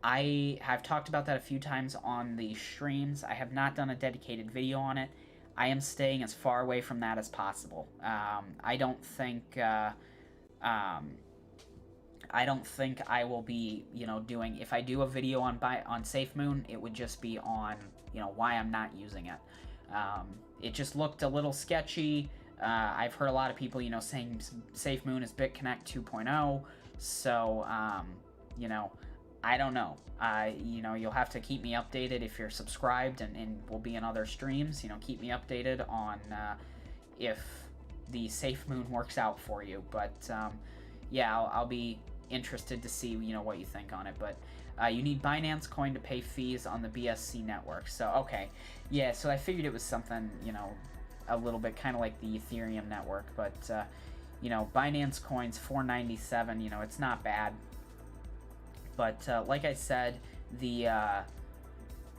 I have talked about that a few times on the streams. I have not done a dedicated video on it. I am staying as far away from that as possible. I don't think I will be, doing, if I do a video on SafeMoon, it would just be on, why I'm not using it. It just looked a little sketchy. I've heard a lot of people, saying SafeMoon is BitConnect 2.0. So, I don't know. You'll have to keep me updated if you're subscribed and will be in other streams. Keep me updated on if the SafeMoon works out for you. But, yeah, I'll be interested to see what you think on it. But you need Binance coin to pay fees on the BSC network. So okay, yeah, so I figured it was something a little bit kind of like the Ethereum network. But Binance coins $4.97, it's not bad. But like I said, the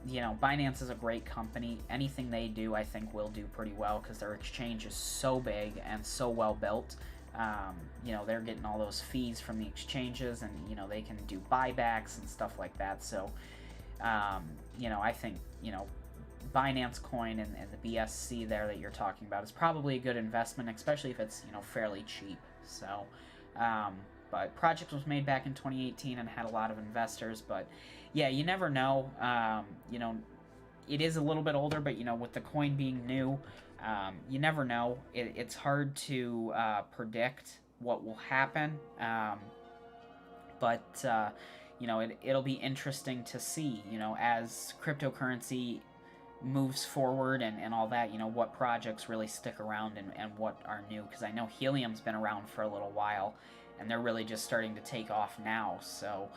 Binance is a great company. Anything they do, I think, will do pretty well because their exchange is so big and so well built. They're getting all those fees from the exchanges, and they can do buybacks and stuff like that. So I think Binance coin and the BSC there that you're talking about is probably a good investment, especially if it's fairly cheap. So but project was made back in 2018 and had a lot of investors, but yeah, you never know. It is a little bit older, but with the coin being new, you never know. It's hard to predict what will happen, but it'll be interesting to see, as cryptocurrency moves forward and all that, what projects really stick around and what are new, because I know Helium's been around for a little while, and they're really just starting to take off now. So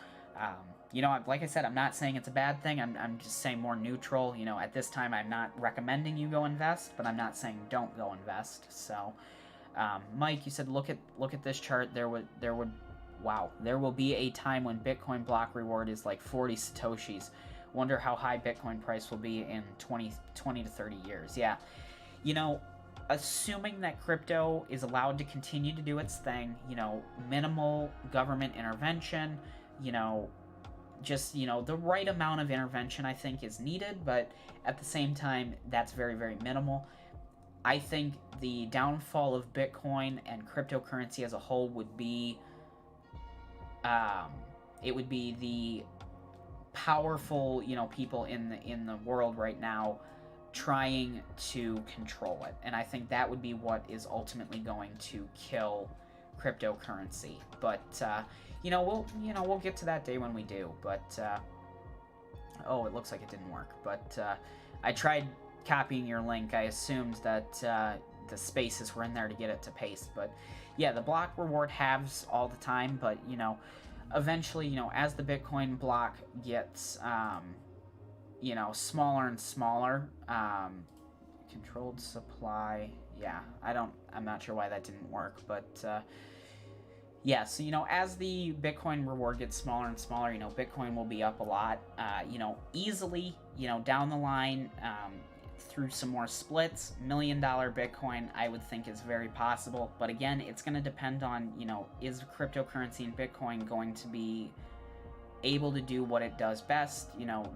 like I said, I'm not saying it's a bad thing. I'm just saying more neutral. At this time, I'm not recommending you go invest, but I'm not saying don't go invest. So, Mike, you said look at this chart. There will be a time when Bitcoin block reward is like 40 satoshis. Wonder how high Bitcoin price will be in 20 to 30 years. Yeah, assuming that crypto is allowed to continue to do its thing, minimal government intervention, just, the right amount of intervention, I think, is needed, but at the same time, that's very, very minimal. I think the downfall of Bitcoin and cryptocurrency as a whole would be, it would be the powerful, people in the world right now trying to control it, and I think that would be what is ultimately going to kill cryptocurrency. But we'll get to that day when we do. But oh, it looks like it didn't work. But I tried copying your link. I assumed that the spaces were in there to get it to paste. But yeah, the block reward halves all the time. But eventually, as the Bitcoin block gets, smaller and smaller, controlled supply, yeah, I'm not sure why that didn't work, but, yeah, so, as the Bitcoin reward gets smaller and smaller, Bitcoin will be up a lot, easily, down the line, through some more splits. $1 million Bitcoin, I would think, is very possible. But again, it's going to depend on, is cryptocurrency and Bitcoin going to be able to do what it does best,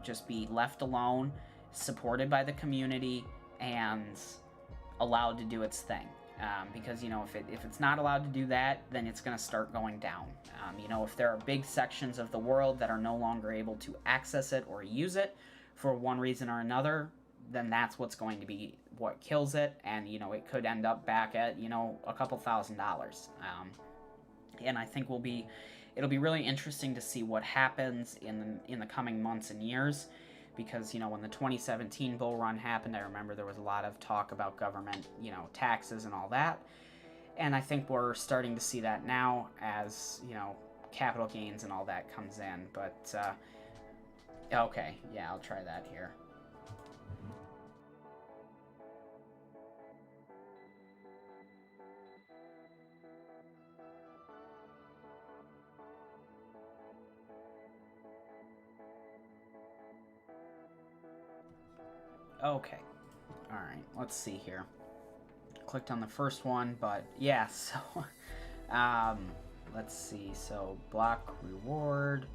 just be left alone, supported by the community, and allowed to do its thing. Because, if it's not allowed to do that, then it's going to start going down. If there are big sections of the world that are no longer able to access it or use it for one reason or another, then that's what's going to be what kills it, and, it could end up back at, a couple $1,000s. And I think it'll be really interesting to see what happens in the coming months and years, because, when the 2017 bull run happened, I remember there was a lot of talk about government, taxes and all that, and I think we're starting to see that now as, capital gains and all that comes in, but, okay, yeah, I'll try that here. Okay, alright, let's see here. Clicked on the first one, but yeah, so, let's see, so, block reward,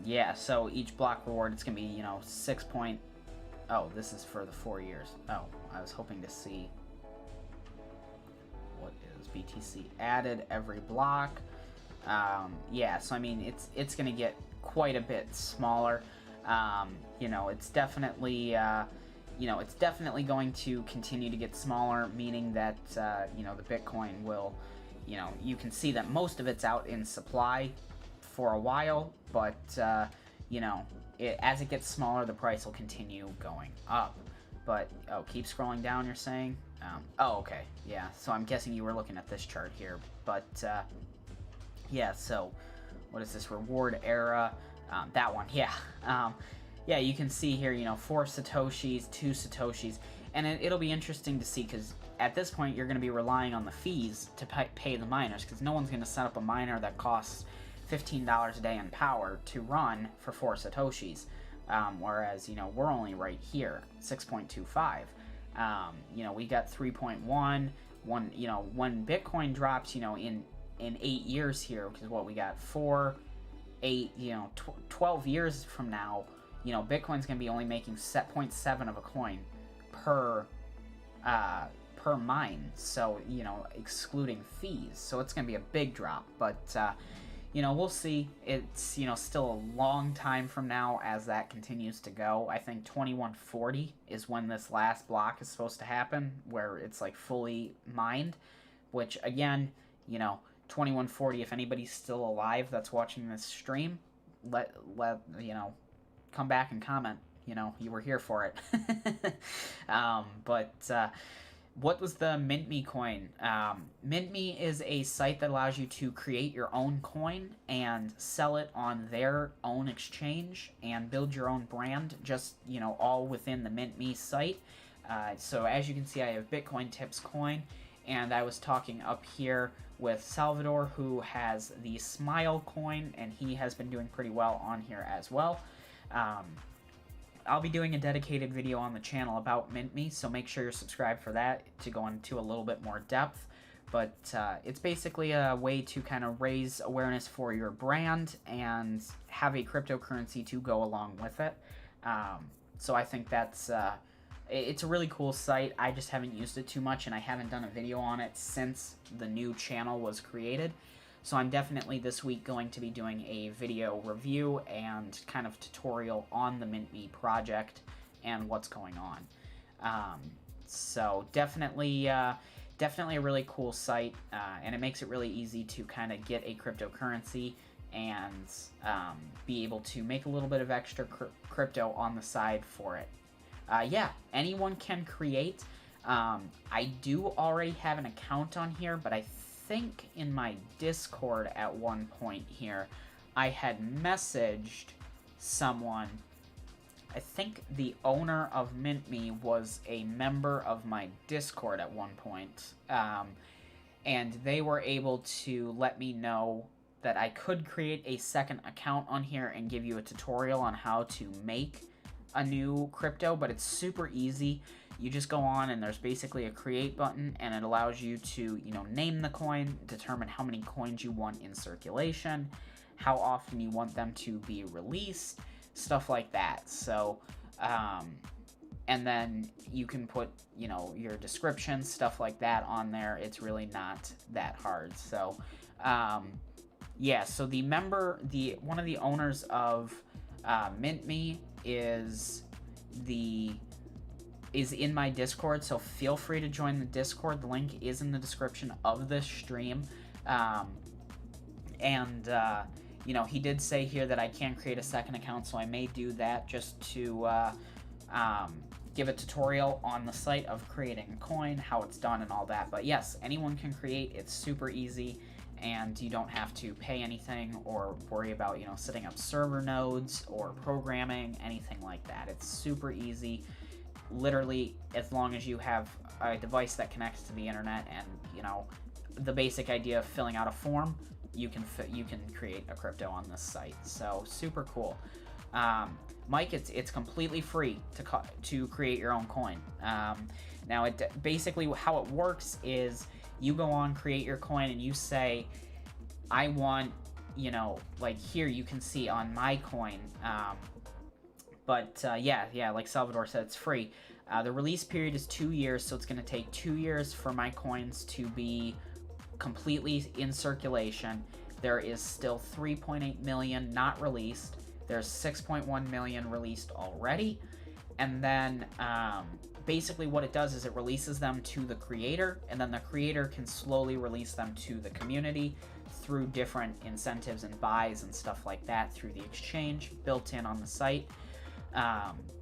yeah, so each block reward, it's gonna be, 6 point, oh, this is for the 4 years, oh, I was hoping to see, what is BTC added every block, yeah, so I mean, it's gonna get quite a bit smaller. It's definitely, it's definitely going to continue to get smaller, meaning that, the Bitcoin will, you can see that most of it's out in supply for a while, but, as it gets smaller, the price will continue going up. But, oh, keep scrolling down, you're saying? Oh, okay, yeah, so I'm guessing you were looking at this chart here, but, yeah, so, what is this, reward era? That one, yeah. Yeah, you can see here, 4 Satoshis, 2 Satoshis, and it'll be interesting to see, because at this point, you're going to be relying on the fees to pay the miners, because no one's going to set up a miner that costs $15 a day in power to run for 4 Satoshis, whereas, we're only right here, 6.25. We got 3.1, when Bitcoin drops, in 8 years here, because what we got, 4, 8, 12 years from now, Bitcoin's going to be only making 0.7 of a coin per mine, so, excluding fees, so it's going to be a big drop, but, we'll see. It's, still a long time from now as that continues to go. I think 2140 is when this last block is supposed to happen, where it's, like, fully mined, which, again, 2140, if anybody's still alive that's watching this stream, let come back and comment, you were here for it. What was the MintMe coin? MintMe is a site that allows you to create your own coin and sell it on their own exchange and build your own brand, just, all within the MintMe site. So as you can see, I have Bitcoin Tips coin, and I was talking up here with Salvador, who has the Smile coin, and he has been doing pretty well on here as well. I'll be doing a dedicated video on the channel about MintMe, so make sure you're subscribed for that to go into a little bit more depth. But it's basically a way to kind of raise awareness for your brand and have a cryptocurrency to go along with it. So I think that's it's a really cool site. I just haven't used it too much, and I haven't done a video on it since the new channel was created. So I'm definitely this week going to be doing a video review and kind of tutorial on the MintMe project and what's going on. So definitely a really cool site, and it makes it really easy to kind of get a cryptocurrency and be able to make a little bit of extra crypto on the side for it. Yeah, anyone can create. I do already have an account on here, but I think in my Discord at one point here, I had messaged someone. I think the owner of MintMe was a member of my Discord at one point, and they were able to let me know that I could create a second account on here and give you a tutorial on how to make a new crypto, but it's super easy. You just go on and there's basically a create button, and it allows you to, name the coin, determine how many coins you want in circulation, how often you want them to be released, stuff like that. So, and then you can put, your description, stuff like that on there. It's really not that hard. So, yeah, so one of the owners of MintMe is in my Discord, so feel free to join the Discord. The link is in the description of this stream. He did say here that I can create a second account, so I may do that just to give a tutorial on the site of creating a coin, how it's done and all that. But yes, anyone can create. It's super easy, and you don't have to pay anything or worry about, setting up server nodes or programming, anything like that. It's super easy. Literally, as long as you have a device that connects to the internet and, the basic idea of filling out a form, you can create a crypto on this site. So super cool. Mike, it's completely free to create your own coin. Now, basically how it works is you go on, create your coin, and you say, I want, like here you can see on my coin. Yeah, like Salvador said, it's free. The release period is 2 years, so it's going to take 2 years for my coins to be completely in circulation. There is still 3.8 million not released. There's 6.1 million released already. And then basically what it does is it releases them to the creator, and then the creator can slowly release them to the community through different incentives and buys and stuff like that through the exchange built in on the site.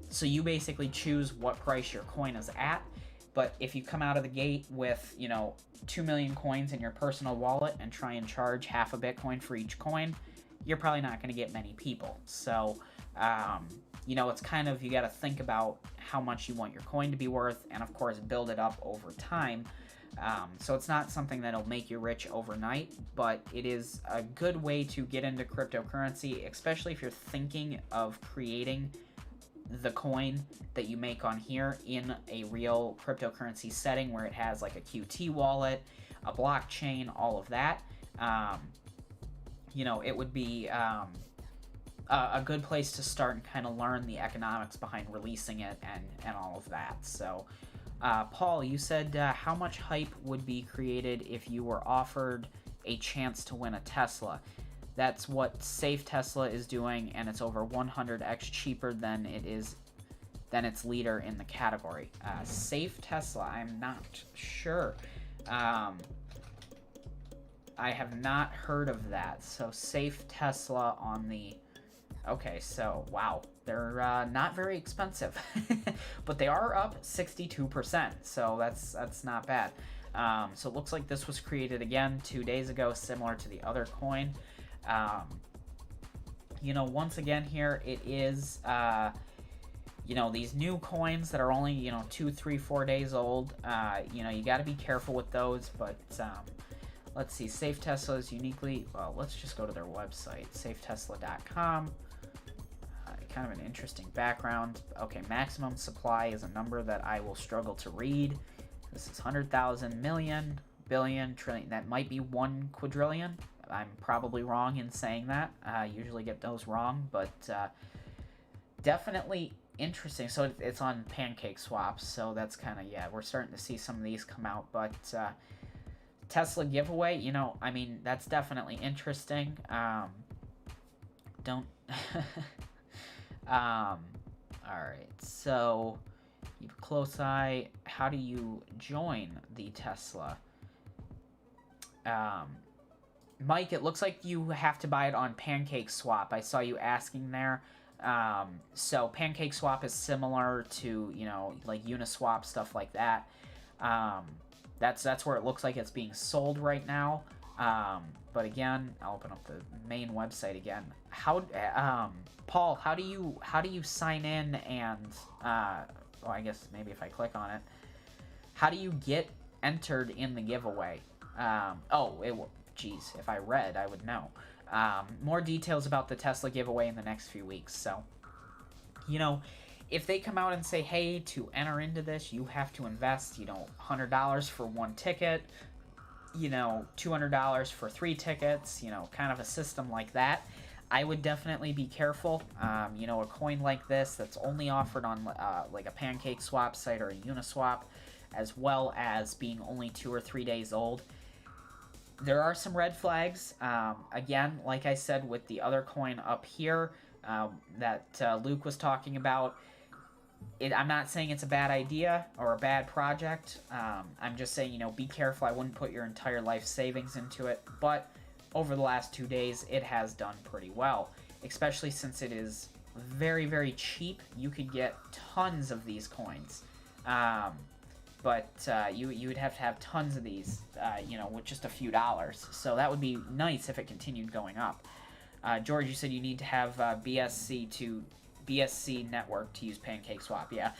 So you basically choose what price your coin is at, but if you come out of the gate with, 2 million coins in your personal wallet and try and charge half a Bitcoin for each coin, you're probably not going to get many people. So, it's kind of, you got to think about how much you want your coin to be worth, and of course build it up over time. So it's not something that'll make you rich overnight, but it is a good way to get into cryptocurrency, especially if you're thinking of creating the coin that you make on here in a real cryptocurrency setting where it has like a QT wallet, a blockchain, all of that. It would be a good place to start and kind of learn the economics behind releasing it and all of that. So, Paul, you said how much hype would be created if you were offered a chance to win a Tesla. That's what Safe Tesla is doing, and it's over 100x cheaper than its leader in the category. Safe Tesla, I'm not sure. I have not heard of that. So Safe Tesla on the... Okay, so wow, they're not very expensive, but they are up 62%. So that's not bad. So it looks like this was created again 2 days ago, similar to the other coin. Once again here, it is, these new coins that are only, 2, 3, 4 days old. You got to be careful with those, but let's see. Safe Tesla is uniquely, well, let's just go to their website, safetesla.com. Kind of an interesting background. Okay, maximum supply is a number that I will struggle to read. This is 100,000, million, billion, trillion. That might be 1 quadrillion. I'm probably wrong in saying that. I usually get those wrong, but definitely interesting. So it's on Pancake Swaps, so that's kind of, yeah, we're starting to see some of these come out, but Tesla giveaway, that's definitely interesting. Alright, so keep a close eye. How do you join the Tesla? Mike, it looks like you have to buy it on Pancake Swap. I saw you asking there. So Pancake Swap is similar to, like Uniswap, stuff like that. That's where it looks like it's being sold right now. But again, I'll open up the main website again. Paul, how do you sign in and well, I guess maybe if I click on it, how do you get entered in the giveaway? Geez, if I read, I would know. More details about the Tesla giveaway in the next few weeks. So, if they come out and say, hey, to enter into this, you have to invest, $100 for one ticket, $200 for 3 tickets, kind of a system like that, I would definitely be careful. A coin like this that's only offered on like a Pancake Swap site or a Uniswap, as well as being only 2 or 3 days old. There are some red flags. Again, like I said with the other coin up here that Luke was talking about, I'm not saying it's a bad idea or a bad project. I'm just saying, be careful. I wouldn't put your entire life savings into it. But over the last 2 days, it has done pretty well, especially since it is very, very cheap. You could get tons of these coins. But you would have to have tons of these, with just a few dollars. So that would be nice if it continued going up. George, you said you need to have BSC network to use Pancake Swap. Yeah,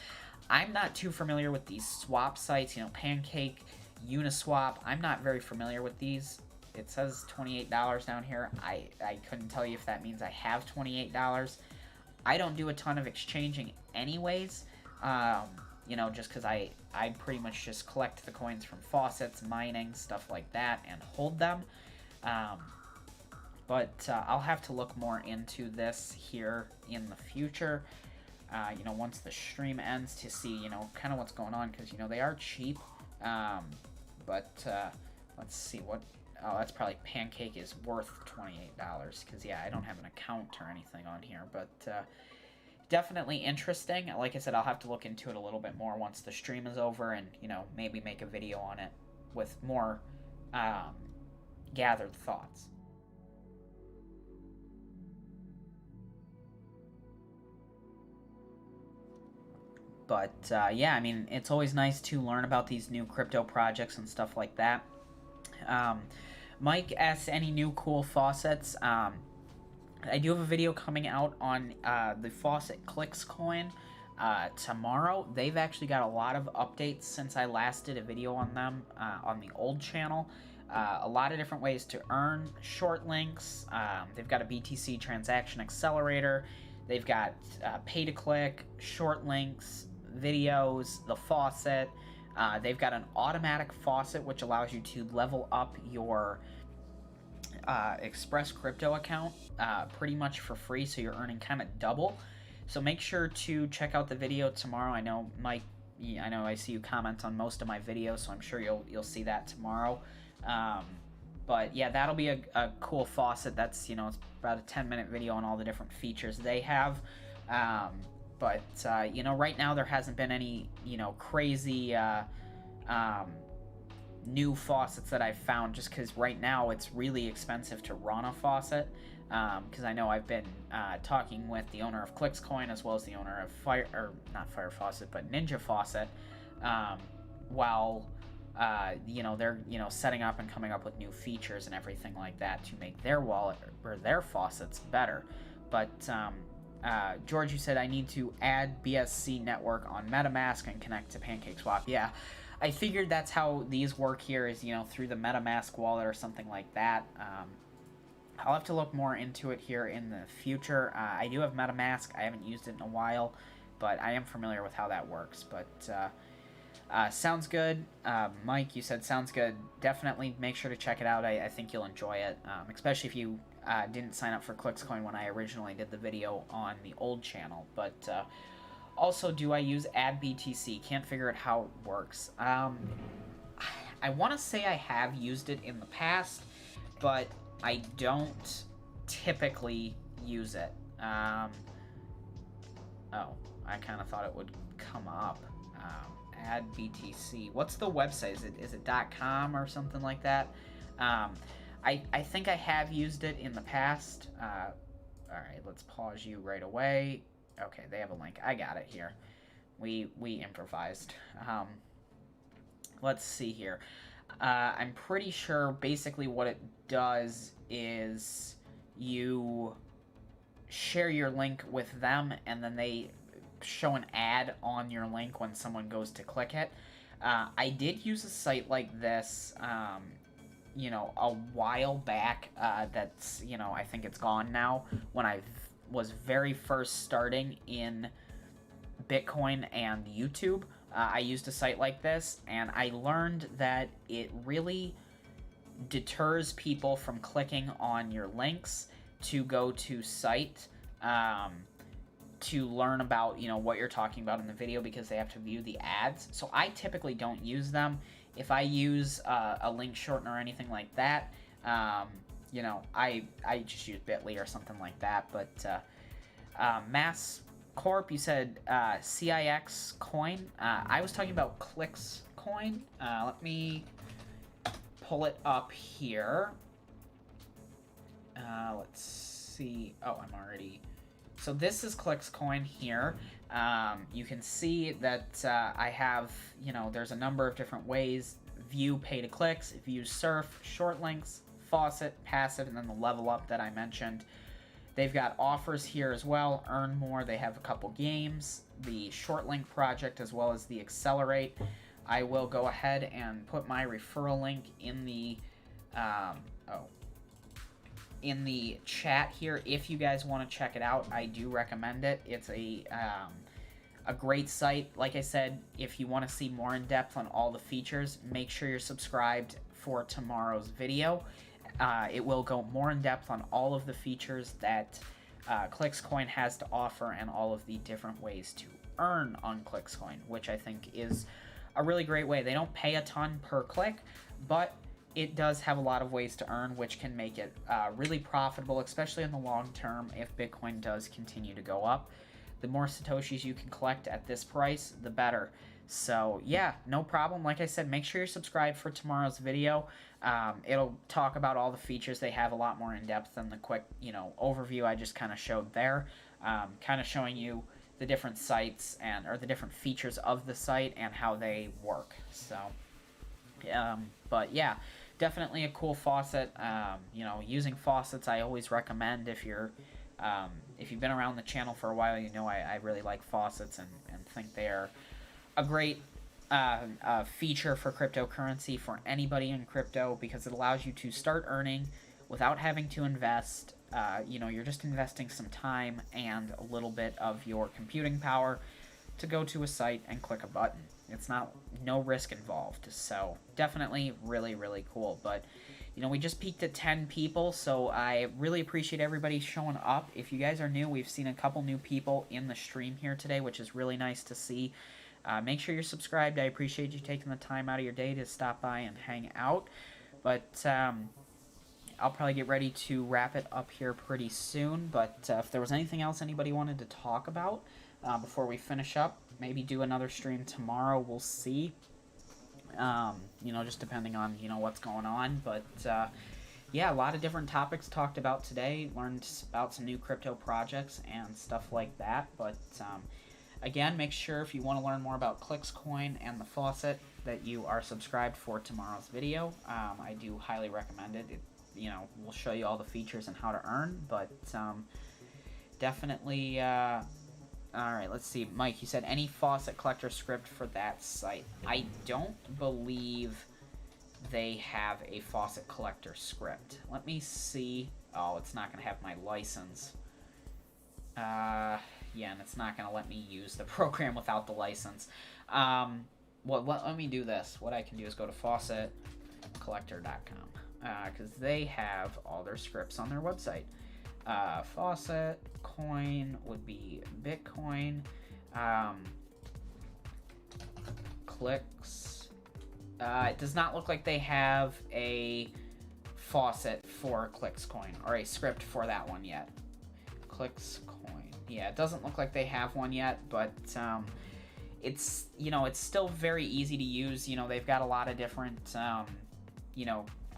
I'm not too familiar with these swap sites. Pancake, Uniswap. I'm not very familiar with these. It says $28 down here. I couldn't tell you if that means I have $28. I don't do a ton of exchanging anyways. Just because I pretty much just collect the coins from faucets, mining, stuff like that, and hold them. But I'll have to look more into this here in the future, once the stream ends, to see, kind of what's going on, because, they are cheap. But let's see what... Oh, that's probably Pancake is worth $28, because, yeah, I don't have an account or anything on here, but... definitely interesting. Like I said, I'll have to look into it a little bit more once the stream is over and, maybe make a video on it with more gathered thoughts. But, yeah, I mean, it's always nice to learn about these new crypto projects and stuff like that. Mike asks, any new cool faucets? I do have a video coming out on the Faucet Clicks coin tomorrow. They've actually got a lot of updates since I last did a video on them on the old channel. A lot of different ways to earn short links. They've got a BTC transaction accelerator. They've got pay-to-click, short links, videos, the faucet. They've got an automatic faucet, which allows you to level up your Express Crypto account pretty much for free, so you're earning kind of double. So make sure to check out the video tomorrow. I know Mike, I know I see you comment on most of my videos, so I'm sure you'll see that tomorrow. But yeah, that'll be a cool faucet. That's, it's about a 10-minute video on all the different features they have. But right now there hasn't been any, crazy new faucets that I've found, just because right now it's really expensive to run a faucet. Because I know I've been talking with the owner of ClicksCoin as well as the owner of not Fire Faucet, but Ninja Faucet, while they're setting up and coming up with new features and everything like that to make their wallet or their faucets better. But George, you said I need to add BSC network on MetaMask and connect to PancakeSwap. Yeah, I figured that's how these work here, is through the MetaMask wallet or something like that. I'll have to look more into it here in the future. I do have MetaMask. I haven't used it in a while, but I am familiar with how that works. But sounds good. Mike, you said sounds good. Definitely make sure to check it out. I think you'll enjoy it, especially if you didn't sign up for ClicksCoin when I originally did the video on the old channel. But also, do I use AddBTC? Can't figure out how it works. I want to say I have used it in the past, but I don't typically use it. Oh, I kind of thought it would come up. Add BTC. What's the website? Is it .com or something like that? I think I have used it in the past. All right, let's pause you right away. Okay, they have a link. I got it here. We improvised. let's see here. I'm pretty sure basically what it does is you share your link with them, and then they show an ad on your link when someone goes to click it. I did use a site like this, a while back. That's, I think it's gone now. When I was very first starting in Bitcoin and YouTube, I used a site like this, and I learned that it really deters people from clicking on your links to go to site to learn about what you're talking about in the video, because they have to view the ads. So I typically don't use them. If I use a link shortener or anything like that, I just use Bitly or something like that. But Mass Corp, you said CIX coin. I was talking about Clicks coin. Let me pull it up here. Let's see. Oh, I'm already... So this is Clicks coin here. You can see that I have, there's a number of different ways. View, pay to clicks, view surf, short links, faucet, passive, and then the level up that I mentioned. They've got offers here as well, earn more. They have a couple games, the short link project, as well as the accelerate. I will go ahead and put my referral link in the chat here if you guys want to check it out. I do recommend it. It's a great site. Like I said, if you want to see more in depth on all the features, make sure you're subscribed for tomorrow's video. It will go more in depth on all of the features that ClicksCoin has to offer, and all of the different ways to earn on ClicksCoin, which I think is a really great way. They don't pay a ton per click, but it does have a lot of ways to earn, which can make it really profitable, especially in the long term if Bitcoin does continue to go up. The more Satoshis you can collect at this price, the better. So yeah, no problem. Like I said, make sure you're subscribed for tomorrow's video. It'll talk about all the features. They have a lot more in depth than the quick, overview I just kind of showed there. Kind of showing you the different sites or the different features of the site and how they work. So, but yeah, definitely a cool faucet. Using faucets I always recommend. If you've been around the channel for a while, I really like faucets and think they are a great feature for cryptocurrency for anybody in crypto, because it allows you to start earning without having to invest. You're just investing some time and a little bit of your computing power to go to a site and click a button. It's no risk involved. So definitely really, really cool. But we just peaked at 10 people, so I really appreciate everybody showing up. If you guys are new, we've seen a couple new people in the stream here today, which is really nice to see. Make sure you're subscribed. I appreciate you taking the time out of your day to stop by and hang out. But I'll probably get ready to wrap it up here pretty soon. But if there was anything else anybody wanted to talk about before we finish up, maybe do another stream tomorrow. We'll see. Just depending on, what's going on. But yeah, a lot of different topics talked about today. Learned about some new crypto projects and stuff like that. But again, make sure if you want to learn more about ClicksCoin and the faucet that you are subscribed for tomorrow's video. I do highly recommend it. We'll show you all the features and how to earn, but definitely... Alright, let's see. Mike, you said any faucet collector script for that site. I don't believe they have a faucet collector script. Let me see. Oh, it's not going to have my license. Yeah, and it's not going to let me use the program without the license. Let me do this. What I can do is go to faucetcollector.com, because they have all their scripts on their website. Faucet coin would be Bitcoin. Clicks. It does not look like they have a faucet for ClicksCoin or a script for that one yet. ClicksCoin. Yeah, it doesn't look like they have one yet, but it's it's still very easy to use. They've got a lot of different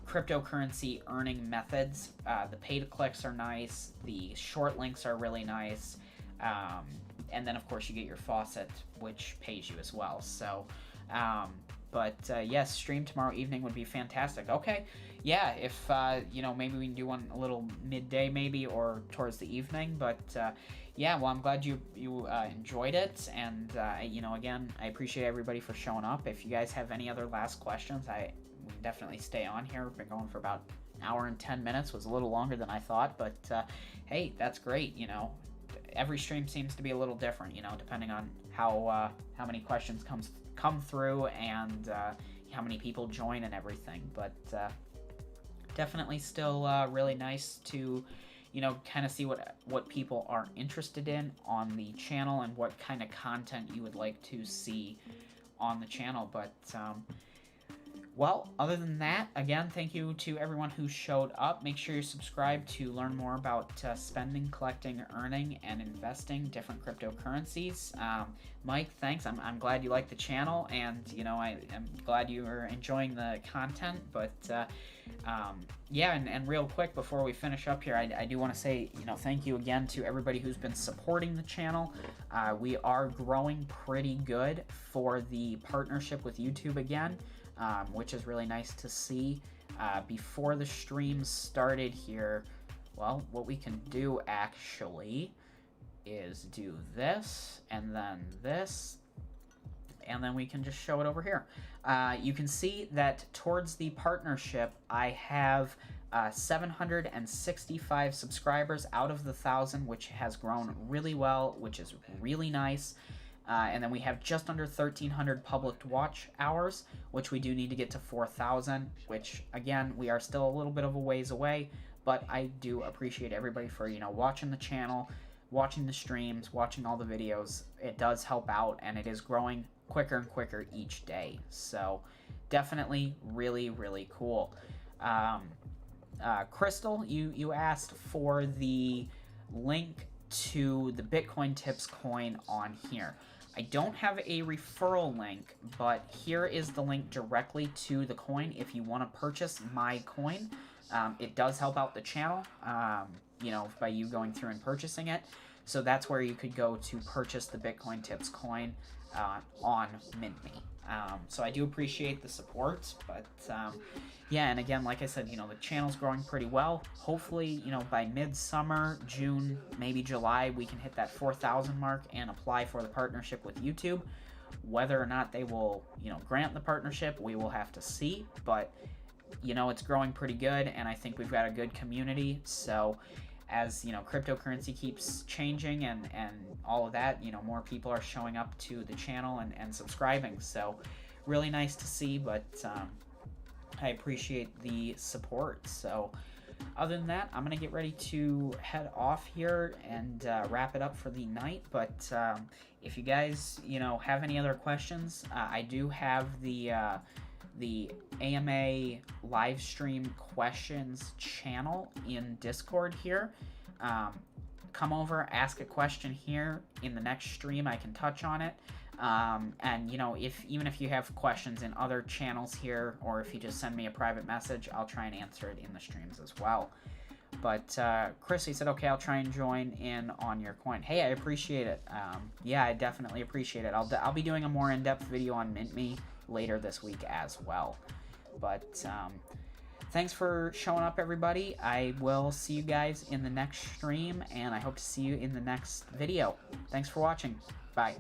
cryptocurrency earning methods. The pay-to-clicks are nice. The short links are really nice. And then, of course, you get your faucet, which pays you as well. So, But yes, stream tomorrow evening would be fantastic. Okay, yeah, if maybe we can do one a little midday maybe or towards the evening. But yeah, well, I'm glad you enjoyed it, and again, I appreciate everybody for showing up. If you guys have any other last questions, we can definitely stay on here. We've been going for about an hour and 10 minutes. Was a little longer than I thought, but hey, that's great. Every stream seems to be a little different, depending on how many questions come through and how many people join and everything. But definitely still really nice to kind of see what people are interested in on the channel and what kind of content you would like to see on the channel. But well, other than that, again, thank you to everyone who showed up. Make sure you're subscribed to learn more about spending, collecting, earning, and investing different cryptocurrencies. Mike, thanks. I'm glad you like the channel, and I'm glad you are enjoying the content. But yeah, and real quick before we finish up here, I do want to say thank you again to everybody who's been supporting the channel. We are growing pretty good for the partnership with YouTube again. Which is really nice to see. Before the stream started here, well, what we can do actually is do this, and then we can just show it over here. You can see that towards the partnership, I have 765 subscribers out of the 1,000, which has grown really well, which is really nice. And then we have just under 1,300 public watch hours, which we do need to get to 4,000, which, again, we are still a little bit of a ways away, but I do appreciate everybody for, watching the channel, watching the streams, watching all the videos. It does help out, and it is growing quicker and quicker each day. So definitely really, really cool. Crystal, you asked for the link to the Bitcoin Tips coin on here. I don't have a referral link, but here is the link directly to the coin if you want to purchase my coin. It does help out the channel, by you going through and purchasing it. So that's where you could go to purchase the Bitcoin Tips coin on MintMe. So I do appreciate the support, but yeah, and again, like I said, the channel's growing pretty well. Hopefully, by midsummer, June, maybe July, we can hit that 4,000 mark and apply for the partnership with YouTube. Whether or not they will, grant the partnership, we will have to see, but, it's growing pretty good, and I think we've got a good community. So as cryptocurrency keeps changing and all of that, more people are showing up to the channel and subscribing. So really nice to see, but I appreciate the support. So other than that, I'm gonna get ready to head off here and wrap it up for the night. But if you guys have any other questions, I do have the AMA live stream questions channel in Discord here. Come over, ask a question here. In the next stream, I can touch on it. And even if you have questions in other channels here, or if you just send me a private message, I'll try and answer it in the streams as well. But Chrissy said, okay, I'll try and join in on your coin. Hey, I appreciate it. Yeah, I definitely appreciate it. I'll be doing a more in-depth video on MintMe later this week as well. But thanks for showing up, everybody. I will see you guys in the next stream, and I hope to see you in the next video. Thanks for watching. Bye.